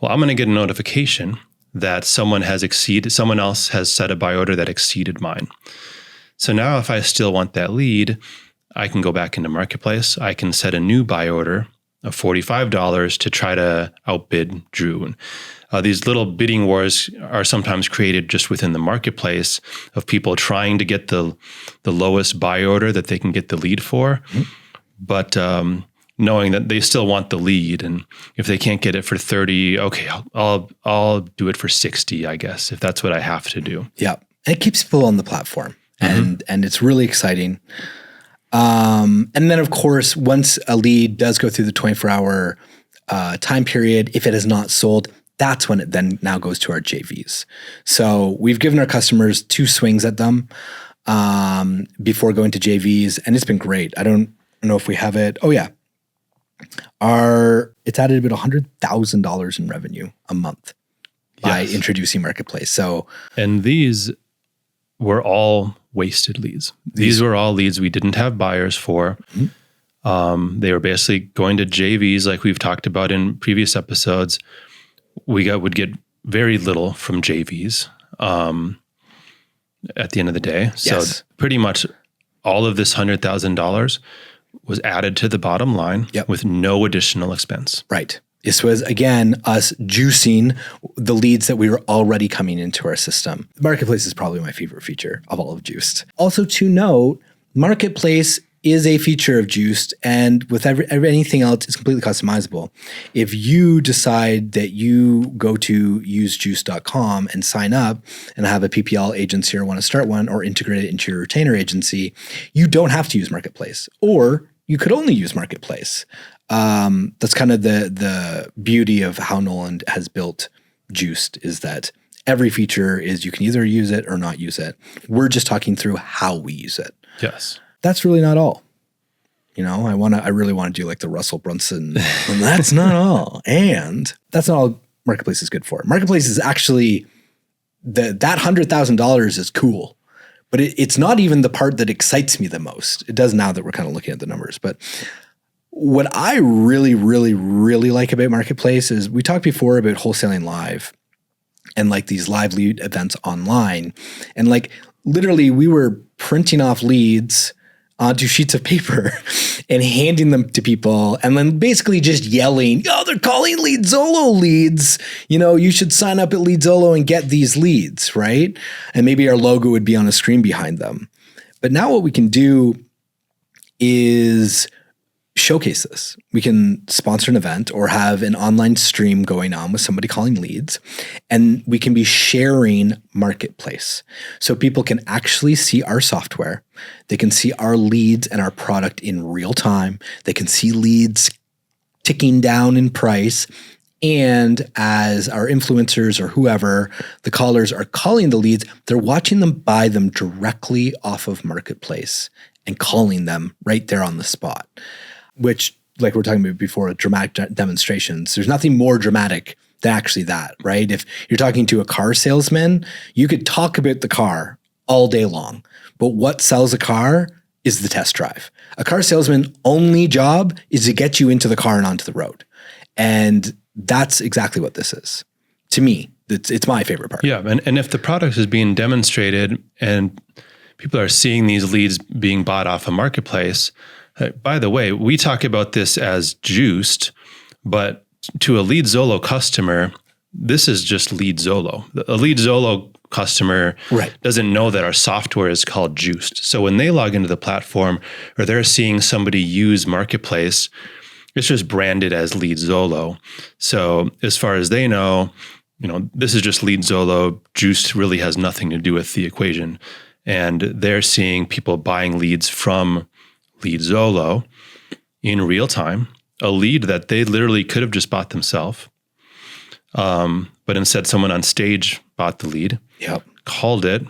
Well, I'm going to get a notification that someone else has set a buy order that exceeded mine. So now if I still want that lead, I can go back into Marketplace. I can set a new buy order of $45 to try to outbid Drew. These little bidding wars are sometimes created just within the Marketplace of people trying to get the lowest buy order that they can get the lead for. Mm-hmm. But knowing that they still want the lead, and if they can't get it for 30, okay, I'll do it for 60, I guess, if that's what I have to do. Yeah, and it keeps people on the platform, and it's really exciting. And then, of course, once a lead does go through the 24-hour time period, if it has not sold, that's when it then now goes to our JVs. So we've given our customers 2 swings at them before going to JVs, and it's been great. I don't know if we have it. Oh yeah. It's added about $100,000 in revenue a month by introducing Marketplace. So, and these were all wasted leads. These were all leads we didn't have buyers for. They were basically going to JVs like we've talked about in previous episodes. Would get very little from JVs at the end of the day. Yes. So pretty much all of this $100,000 was added to the bottom line with no additional expense. Right. This was, again, us juicing the leads that we were already coming into our system. Marketplace is probably my favorite feature of all of Juiced. Also to note, Marketplace is a feature of Juiced, and with anything else, it's completely customizable. If you decide that you go to usejuiced.com and sign up and have a PPL agency or want to start one or integrate it into your retainer agency, you don't have to use Marketplace, or you could only use Marketplace. That's kind of the beauty of how Nolan has built Juiced, is that every feature is you can either use it or not use it. We're just talking through how we use it. Yes. That's really not all. I really want to do like the Russell Brunson, and that's not all. And that's not all Marketplace is good for. Marketplace is actually, that $100,000 is cool, but it's not even the part that excites me the most. It does now that we're kind of looking at the numbers. But what I really, really, really like about Marketplace is we talked before about wholesaling live and like these live lead events online. And like literally we were printing off leads onto sheets of paper and handing them to people, and then basically just yelling, "Oh, they're calling Leadzolo leads. You should sign up at Leadzolo and get these leads," right? And maybe our logo would be on a screen behind them. But now what we can do is showcase this. We can sponsor an event or have an online stream going on with somebody calling leads, and we can be sharing Marketplace. So people can actually see our software. They can see our leads and our product in real time. They can see leads ticking down in price. And as our influencers or whoever, the callers are calling the leads, they're watching them buy them directly off of Marketplace and calling them right there on the spot. Which, like we were talking about before, dramatic demonstrations, there's nothing more dramatic than actually that, right? If you're talking to a car salesman, you could talk about the car all day long, but what sells a car is the test drive. A car salesman's only job is to get you into the car and onto the road. And that's exactly what this is. To me, it's my favorite part. Yeah, and if the product is being demonstrated and people are seeing these leads being bought off a Marketplace, by the way, we talk about this as juiced, but to a Leadzolo customer, this is just Leadzolo. A Leadzolo customer doesn't know that our software is called Juiced. So when they log into the platform or they're seeing somebody use Marketplace, it's just branded as Leadzolo. So as far as they know, this is just Leadzolo. Juiced really has nothing to do with the equation. And they're seeing people buying leads from Leadzolo in real time, a lead that they literally could have just bought themselves. But instead someone on stage bought the lead, called it,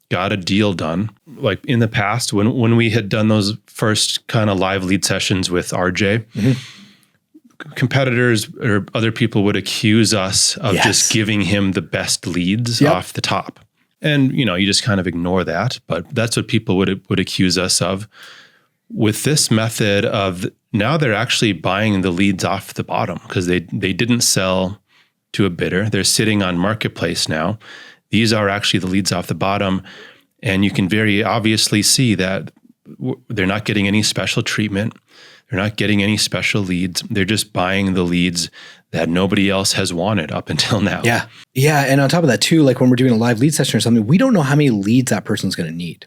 got a deal done. Like in the past, when we had done those first kind of live lead sessions with RJ, competitors or other people would accuse us of just giving him the best leads off the top. And, you just kind of ignore that, but that's what people would accuse us of. With this method of now they're actually buying the leads off the bottom because they didn't sell to a bidder. They're sitting on Marketplace now. These are actually the leads off the bottom. And you can very obviously see that they're not getting any special treatment. They're not getting any special leads. They're just buying the leads that nobody else has wanted up until now. Yeah. Yeah. And on top of that too, like when we're doing a live lead session or something, we don't know how many leads that person's going to need.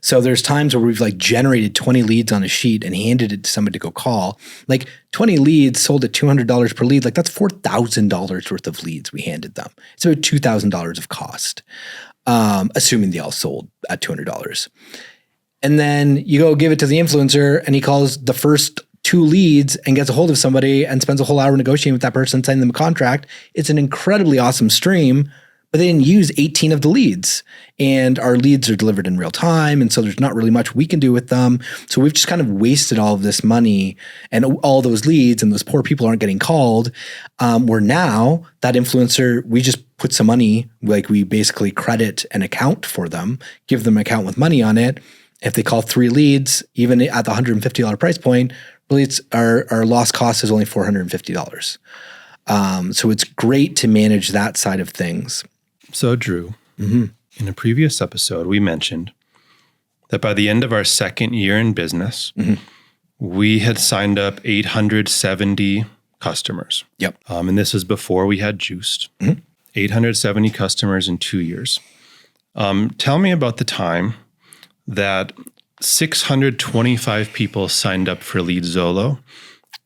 So there's times where we've like generated 20 leads on a sheet and handed it to somebody to go call. Like 20 leads sold at $200 per lead. Like that's $4,000 worth of leads we handed them. It's about $2,000 of cost, assuming they all sold at $200. And then you go give it to the influencer and he calls the first 2 leads and gets a hold of somebody and spends a whole hour negotiating with that person, signing them a contract. It's an incredibly awesome stream, but they didn't use 18 of the leads, and our leads are delivered in real time. And so there's not really much we can do with them. So we've just kind of wasted all of this money and all those leads, and those poor people aren't getting called. Where now that influencer, we just put some money, like we basically credit an account for them, give them an account with money on it. If they call 3 leads, even at the $150 price point, really it's our lost cost is only $450. So it's great to manage that side of things. So Drew, in a previous episode, we mentioned that by the end of our second year in business, we had signed up 870 customers. Yep. And this was before we had juiced. 870 customers in 2 years. Tell me about the time that 625 people signed up for Leadzolo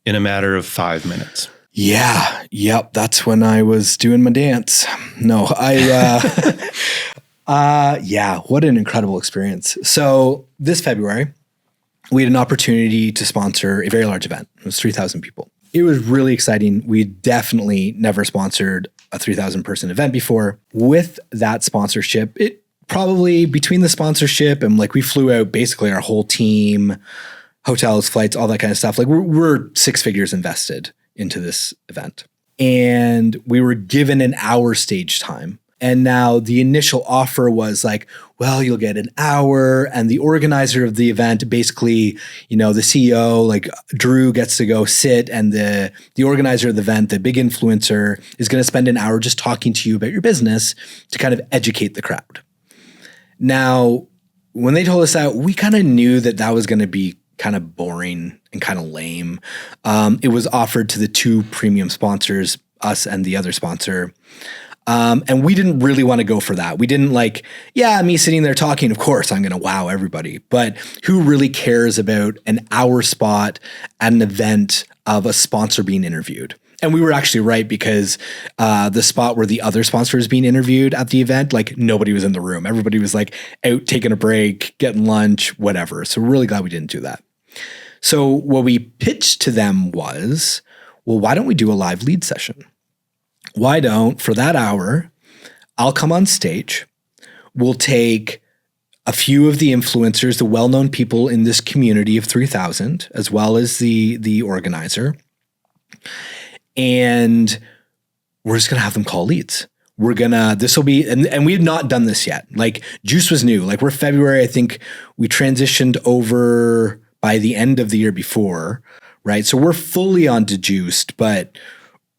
in a matter of 5 minutes. Yeah. Yep. That's when I was doing my dance. No, yeah, what an incredible experience. So this February, we had an opportunity to sponsor a very large event. It was 3,000 people. It was really exciting. We definitely never sponsored a 3,000 person event before. With that sponsorship, it probably between the sponsorship and like we flew out basically our whole team, hotels, flights, all that kind of stuff. Like we're 6 figures invested into this event. And we were given an hour stage time. And now the initial offer was like, well, you'll get an hour. And the organizer of the event, basically, the CEO, like Drew, gets to go sit, and the organizer of the event, the big influencer, is going to spend an hour just talking to you about your business to kind of educate the crowd. Now, when they told us that, we kind of knew that was going to be kind of boring and kind of lame. It was offered to the 2 premium sponsors, us and the other sponsor. And we didn't really want to go for that. We didn't me sitting there talking, of course, I'm going to wow everybody. But who really cares about an hour spot at an event of a sponsor being interviewed? And we were actually right, because the spot where the other sponsor was being interviewed at the event, like nobody was in the room. Everybody was like out taking a break, getting lunch, whatever. So we're really glad we didn't do that. So what we pitched to them was, well, why don't we do a live lead session? Why don't, for that hour, I'll come on stage. We'll take a few of the influencers, the well-known people in this community of 3,000, as well as the organizer. And we're just going to have them call leads. This will be, and we had not done this yet. Like Juice was new. Like we're February. I think we transitioned over by the end of the year before, right? So we're fully onto Juiced, but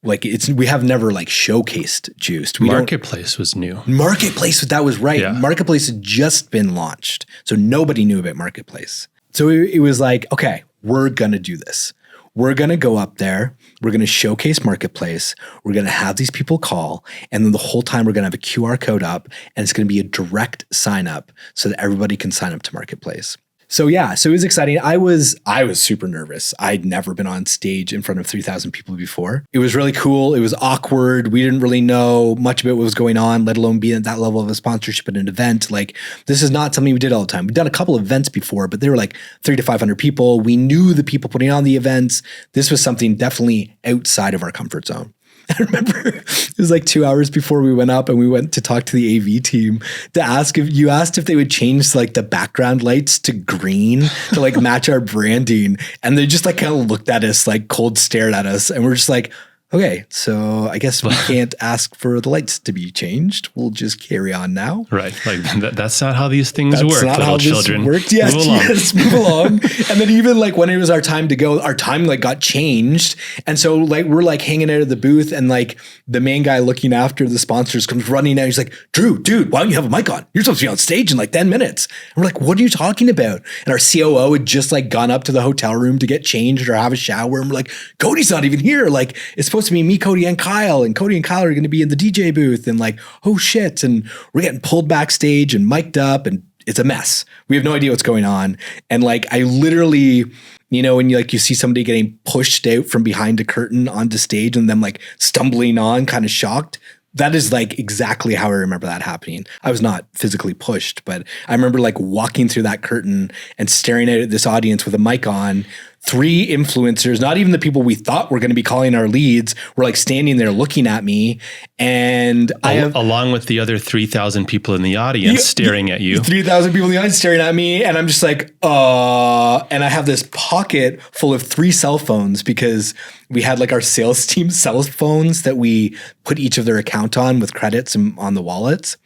like we have never like showcased Juiced. Marketplace was new. Marketplace, that was right. Yeah. Marketplace had just been launched. So nobody knew about Marketplace. So it was like, okay, we're going to do this. We're going to go up there. We're going to showcase Marketplace. We're going to have these people call. And then the whole time we're going to have a QR code up, and it's going to be a direct sign up so that everybody can sign up to Marketplace. So yeah, so it was exciting. I was super nervous. I'd never been on stage in front of 3,000 people before. It was really cool. It was awkward. We didn't really know much about what was going on, let alone being at that level of a sponsorship at an event. Like this is not something we did all the time. We've done a couple of events before, but they were like 300 to 500 people. We knew the people putting on the events. This was something definitely outside of our comfort zone. I remember it was like 2 hours before we went up, and we went to talk to the AV team to ask if they would change like the background lights to green to like match our branding. And they just like kind of looked at us, like cold stared at us. And we're just like, okay, so I guess we can't ask for the lights to be changed. We'll just carry on now. Right. Like that's not how these things work, not little children. Worked. Yes, move along. And then even like when it was our time to go, our time like got changed. And so like we're like hanging out of the booth, and like the main guy looking after the sponsors comes running out. He's like, Drew, dude, why don't you have a mic on? You're supposed to be on stage in like 10 minutes. And we're like, what are you talking about? And our COO had just like gone up to the hotel room to get changed or have a shower. And we're like, Cody's not even here. Like it's supposed to be me, Cody, and Kyle. And Cody and Kyle are going to be in the DJ booth. And like, oh shit. And we're getting pulled backstage and mic'd up, and it's a mess. We have no idea what's going on. And like, I literally, when you see somebody getting pushed out from behind a curtain onto stage and them like stumbling on, kind of shocked. That is like exactly how I remember that happening. I was not physically pushed, but I remember like walking through that curtain and staring out at this audience with a mic on, 3 influencers, not even the people we thought were going to be calling our leads, were like standing there looking at me. And along with the other 3,000 people in the audience staring at you. 3,000 people in the audience staring at me. And I'm just like, and I have this pocket full of 3 cell phones because we had like our sales team cell phones that we put each of their account on with credits and on the wallets.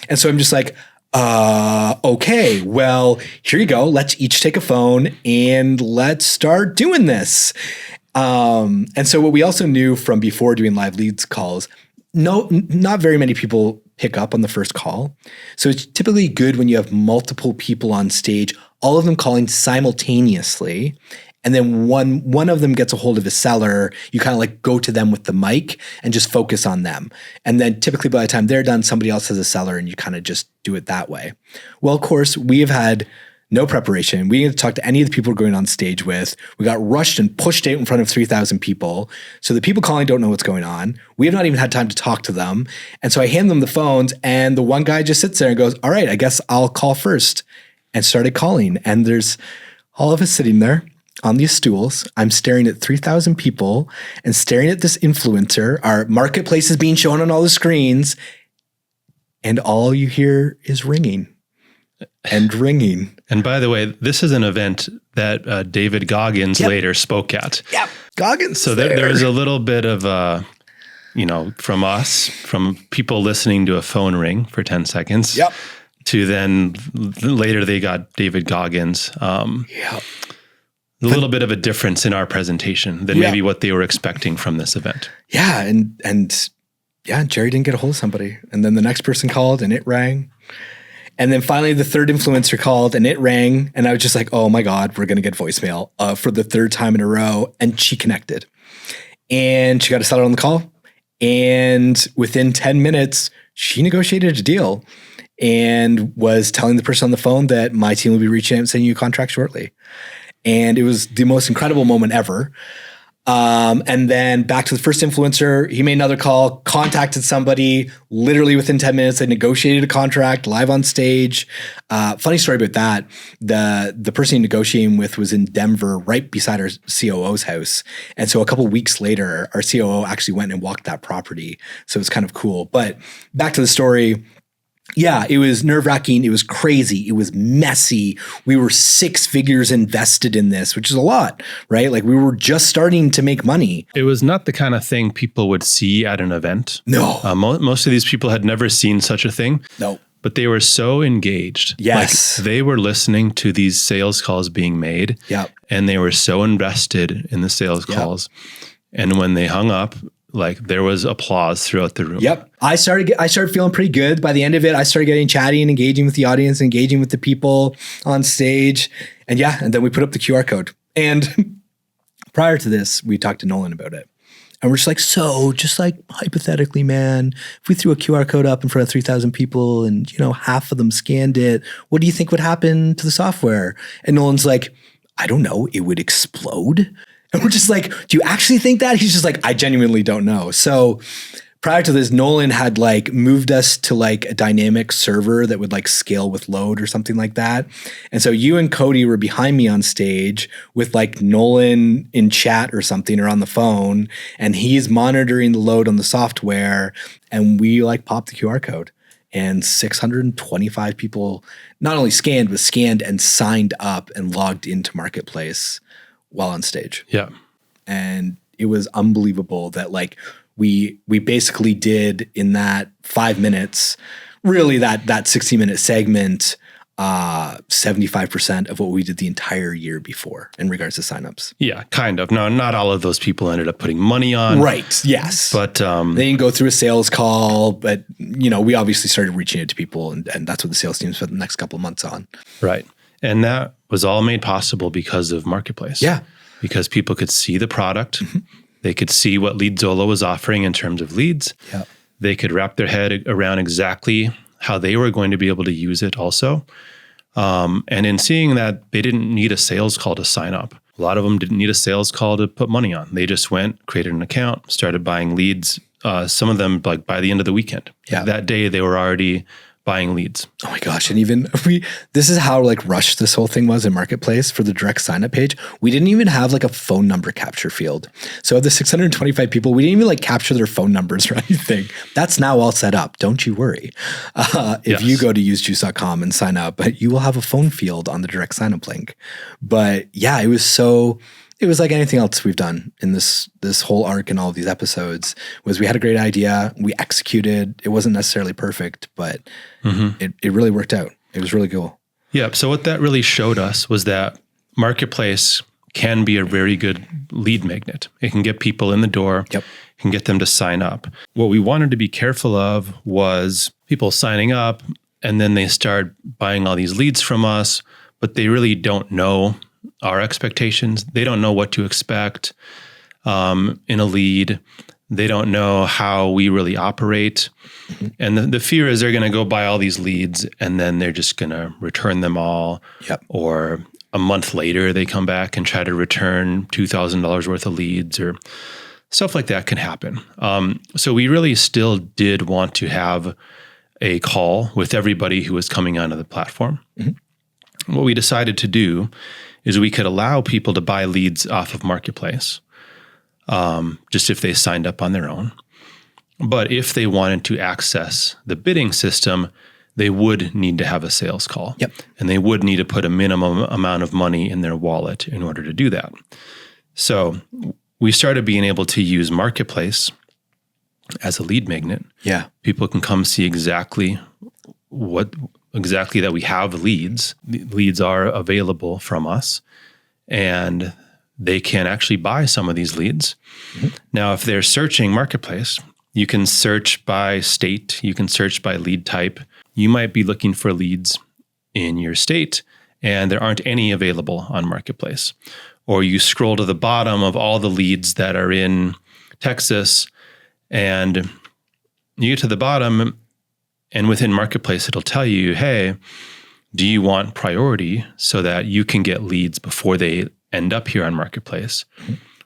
And so I'm just like, okay, well, here you go. Let's each take a phone and let's start doing this. And so what we also knew from before doing live leads calls, not very many people pick up on the first call. So it's typically good when you have multiple people on stage, all of them calling simultaneously. And then one of them gets a hold of a seller, you kind of like go to them with the mic and just focus on them. And then typically by the time they're done, somebody else has a seller and you kind of just do it that way. Well, of course, we have had no preparation. We didn't talk to any of the people we're going on stage with. We got rushed and pushed out in front of 3,000 people. So the people calling don't know what's going on. We have not even had time to talk to them. And so I hand them the phones and the one guy just sits there and goes, all right, I guess I'll call first, and started calling. And there's all of us sitting there on these stools. I'm staring at 3,000 people and staring at this influencer. Our marketplace is being shown on all the screens. And all you hear is ringing and ringing. And by the way, this is an event that David Goggins later spoke at. Yep. Goggins. So there's a little bit of, from people listening to a phone ring for 10 seconds. Yep. To then later they got David Goggins. A little bit of a difference in our presentation than maybe what they were expecting from this event. Yeah. And Jerry didn't get a hold of somebody. And then the next person called and it rang. And then finally the third influencer called and it rang. And I was just like, oh my God, we're going to get voicemail for the 3rd time in a row. And she connected. And she got a seller on the call. And within 10 minutes, she negotiated a deal and was telling the person on the phone that my team will be reaching out and sending you a contract shortly. And it was the most incredible moment ever. And then back to the first influencer, he made another call, contacted somebody. Literally within 10 minutes, they negotiated a contract live on stage. Funny story about that. The person he negotiating with was in Denver, right beside our COO's house. And so a couple of weeks later, our COO actually went and walked that property. So it was kind of cool. But back to the story. Yeah, it was nerve-wracking. It was crazy. It was messy. We were 6 figures invested in this, which is a lot, right? Like we were just starting to make money. It was not the kind of thing people would see at an event. No. Most of these people had never seen such a thing. No. But they were so engaged. Yes. Like they were listening to these sales calls being made. Yep. And they were so invested in the sales calls. And when they hung up, like there was applause throughout the room. Yep. I started feeling pretty good. By the end of it, I started getting chatty and engaging with the audience, engaging with the people on stage. And then we put up the QR code. And prior to this, we talked to Nolan about it. And we're just like, so just like hypothetically, man, if we threw a QR code up in front of 3,000 people and, half of them scanned it, what do you think would happen to the software? And Nolan's like, I don't know. It would explode. And we're just like, do you actually think that? He's just like, I genuinely don't know. So prior to this, Nolan had like moved us to like a dynamic server that would like scale with load or something like that. And so you and Cody were behind me on stage with like Nolan in chat or something or on the phone. And he's monitoring the load on the software. And we like popped the QR code. And 625 people not only scanned, but scanned and signed up and logged into Marketplace while on stage. Yeah. And it was unbelievable that like we basically did in that 5 minutes, really that 60-minute segment, 75% of what we did the entire year before in regards to signups. Yeah, kind of. No, not all of those people ended up putting money on. Right. Yes. But they didn't go through a sales call, but we obviously started reaching out to people and that's what the sales team spent the next couple of months on. Right. And that was all made possible because of Marketplace. Yeah. Because people could see the product. Mm-hmm. They could see what Leadzolo was offering in terms of leads. Yeah. They could wrap their head around exactly how they were going to be able to use it also. And in seeing that, they didn't need a sales call to sign up. A lot of them didn't need a sales call to put money on. They just went, created an account, started buying leads. Some of them like by the end of the weekend. Yeah. That day, they were already buying leads. Oh my gosh. And even this is how like rushed this whole thing was in Marketplace for the direct sign up page. We didn't even have like a phone number capture field. So of the 625 people, we didn't even like capture their phone numbers or anything. That's now all set up. Don't you worry. If you go to usejuice.com and sign up, you will have a phone field on the direct sign up link. But yeah, it was like anything else we've done in this whole arc and all of these episodes. Was we had a great idea, we executed. It wasn't necessarily perfect, but it really worked out. It was really cool. Yeah. So what that really showed us was that Marketplace can be a very good lead magnet. It can get people in the door. Yep. Can get them to sign up. What we wanted to be careful of was people signing up and then they start buying all these leads from us, but they really don't know our expectations. They don't know what to expect in a lead. They don't know how we really operate. And the fear is they're going to go buy all these leads and then they're just going to return them all. Yep. Or a month later, they come back and try to return $2,000 worth of leads, or stuff like that can happen. So we really still did want to have a call with everybody who was coming onto the platform. What we decided to do is we could allow people to buy leads off of Marketplace, just if they signed up on their own. But if they wanted to access the bidding system, they would need to have a sales call. Yep. And they would need to put a minimum amount of money in their wallet in order to do that. So we started being able to use Marketplace as a lead magnet. Yeah. People can come see exactly that we have leads. The leads are available from us, and they can actually buy some of these leads. Now, if they're searching Marketplace, you can search by state, you can search by lead type. You might be looking for leads in your state, and there aren't any available on Marketplace. Or you scroll to the bottom of all the leads that are in Texas, and you get to the bottom, and within Marketplace, it'll tell you, hey, do you want priority so that you can get leads before they end up here on Marketplace?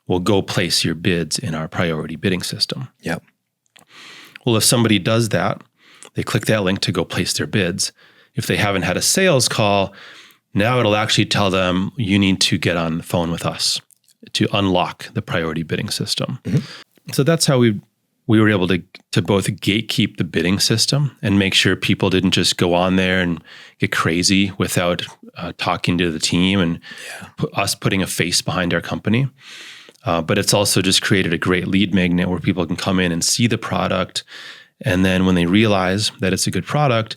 Well, go place your bids in our priority bidding system. Yep. Well, if somebody does that, they click that link to go place their bids. If they haven't had a sales call, now it'll actually tell them you need to get on the phone with us to unlock the priority bidding system. So that's how we were able to both gatekeep the bidding system and make sure people didn't just go on there and get crazy without talking to the team and us putting a face behind our company. But it's also just created a great lead magnet where people can come in and see the product. And then when they realize that it's a good product,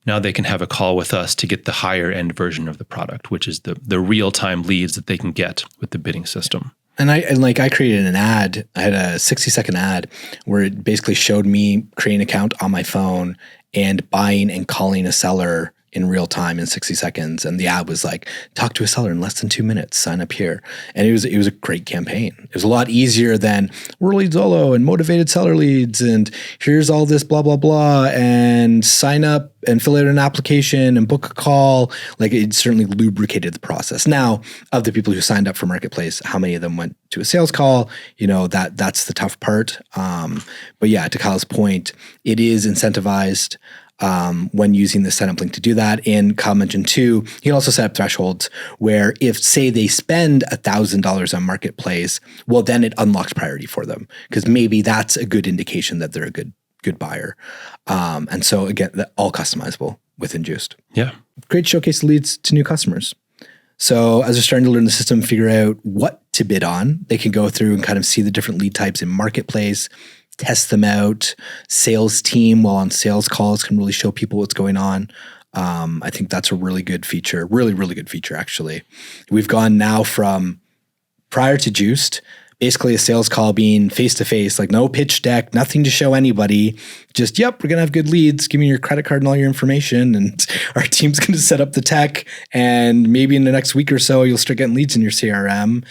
now they can have a call with us to get the higher end version of the product, which is the real-time leads that they can get with the bidding system. And I created an ad. I had a 60-second ad where it basically showed me creating an account on my phone and buying and calling a seller in real time in 60 seconds. And the ad was like, talk to a seller in less than 2 minutes, sign up here. And it was a great campaign. It was a lot easier than we're Leadzolo and motivated seller leads. And here's all this blah, blah, blah, and sign up and fill out an application and book a call. Like, it certainly lubricated the process. Now, of the people who signed up for Marketplace, how many of them went to a sales call? That's the tough part. But yeah, to Kyle's point, it is incentivized when using the sign-up link to do that. And Kyle mentioned too, you can also set up thresholds where if, say, they spend $1,000 on Marketplace, well, then it unlocks priority for them, because maybe that's a good indication that they're a good buyer. And so again, all customizable within Juiced. Yeah. Great showcase leads to new customers. So as they're starting to learn the system, figure out what to bid on, they can go through and kind of see the different lead types in Marketplace, test them out. Sales team, while on sales calls, can really show people what's going on. I think that's a really good feature, really, really good feature, actually. We've gone now from prior to Juiced, basically a sales call being face-to-face, like no pitch deck, nothing to show anybody. Just, yep, we're going to have good leads. Give me your credit card and all your information. And our team's going to set up the tech. And maybe in the next week or so, you'll start getting leads in your CRM.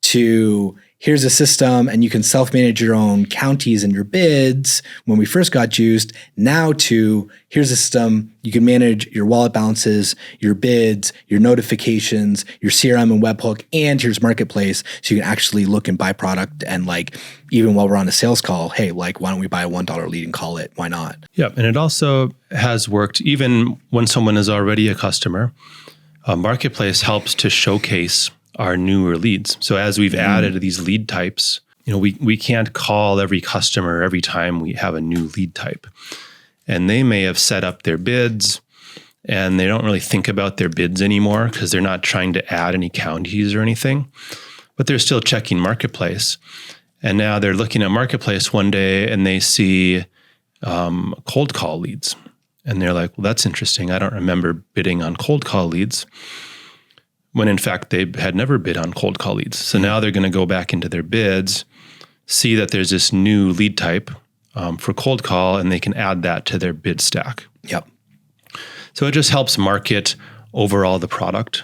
To here's a system and you can self-manage your own counties and your bids when we first got juiced, now to here's a system, you can manage your wallet balances, your bids, your notifications, your CRM and webhook, and here's marketplace. So you can actually look and buy product and like, even while we're on a sales call, hey, like, why don't we buy a $1 lead and call it? Why not? Yeah. And it also has worked even when someone is already a customer. Marketplace helps to showcase our newer leads. So as we've added these lead types, we can't call every customer every time we have a new lead type. And they may have set up their bids and they don't really think about their bids anymore because they're not trying to add any counties or anything, but they're still checking Marketplace. And now they're looking at Marketplace one day and they see cold call leads. And they're like, well, that's interesting. I don't remember bidding on cold call leads, when in fact they had never bid on cold call leads. So now they're going to go back into their bids, see that there's this new lead type for cold call, and they can add that to their bid stack. Yep. So it just helps market overall the product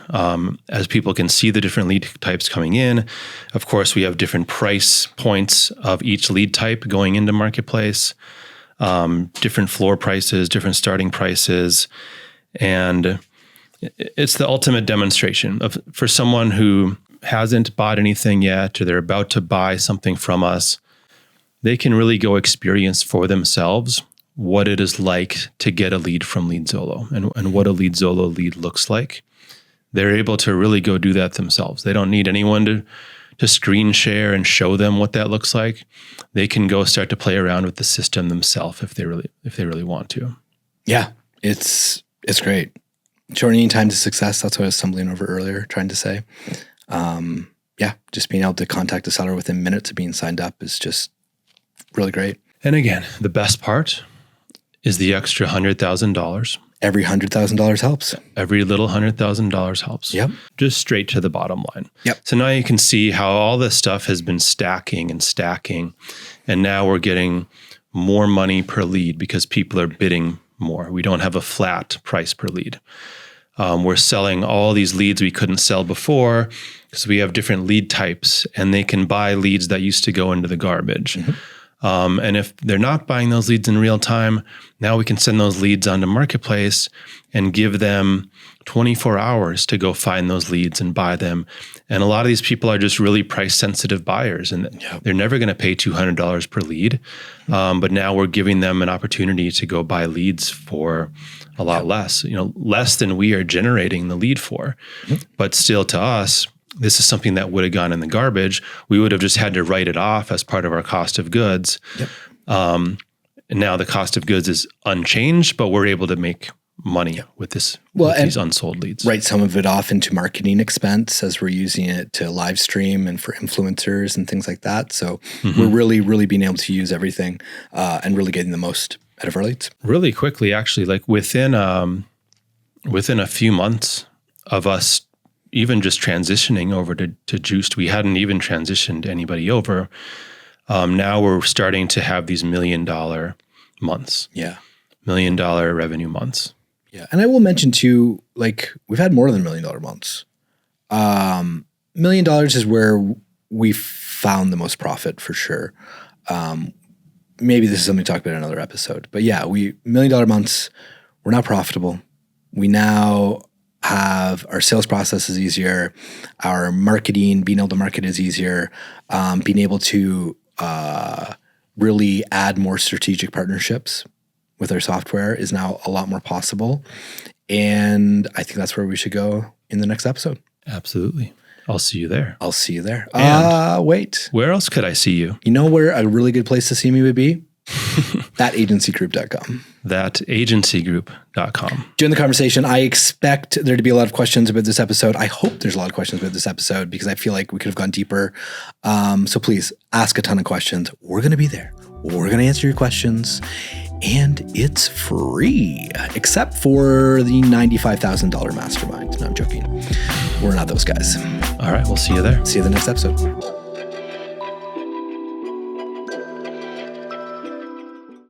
as people can see the different lead types coming in. Of course, we have different price points of each lead type going into Marketplace. Different floor prices, different starting prices. And it's the ultimate demonstration for someone who hasn't bought anything yet, or they're about to buy something from us. They can really go experience for themselves what it is like to get a lead from Leadzolo and what a Leadzolo lead looks like. They're able to really go do that themselves. They don't need anyone to screen share and show them what that looks like. They can go start to play around with the system themselves if they really want to. Yeah, it's great. Shortening time to success. That's what I was stumbling over earlier, trying to say. Just being able to contact the seller within minutes of being signed up is just really great. And again, the best part is the extra $100,000. Every $100,000 helps. Every little $100,000 helps. Yep. Just straight to the bottom line. Yep. So now you can see how all this stuff has been stacking, and now we're getting more money per lead because people are bidding more. We don't have a flat price per lead. We're selling all these leads we couldn't sell before because we have different lead types, and they can buy leads that used to go into the garbage. And if they're not buying those leads in real time, now we can send those leads onto Marketplace and give them 24 hours to go find those leads and buy them. And a lot of these people are just really price sensitive buyers, and they're never going to pay $200 per lead. But now we're giving them an opportunity to go buy leads for a lot less, less than we are generating the lead for. But still, to us, this is something that would have gone in the garbage. We would have just had to write it off as part of our cost of goods. And now the cost of goods is unchanged, but we're able to make money with these unsold leads. Write some of it off into marketing expense as we're using it to live stream and for influencers and things like that. So we're really, really being able to use everything and really getting the most out of our leads. Really quickly, actually, like within a few months of us even just transitioning over to Juiced, we hadn't even transitioned anybody over. Now we're starting to have these $1 million months. Yeah. $1 million revenue months. Yeah. And I will mention too, like we've had more than $1 million months. $1 million is where we found the most profit for sure. Maybe this is something to talk about in another episode, but yeah, $1 million months, we're now profitable. We now have our sales process is easier. Our marketing, being able to market is easier. Being able to really add more strategic partnerships with our software is now a lot more possible. And I think that's where we should go in the next episode. Absolutely. I'll see you there. I'll see you there. Wait. Where else could I see you? You know where a really good place to see me would be? Thatagencygroup.com. Thatagencygroup.com. During the conversation, I expect there to be a lot of questions about this episode. I hope there's a lot of questions about this episode because I feel like we could have gone deeper. So please ask a ton of questions. We're going to be there. We're going to answer your questions. And it's free, except for the $95,000 mastermind. No, I'm joking. We're not those guys. All right. We'll see you there. See you in the next episode.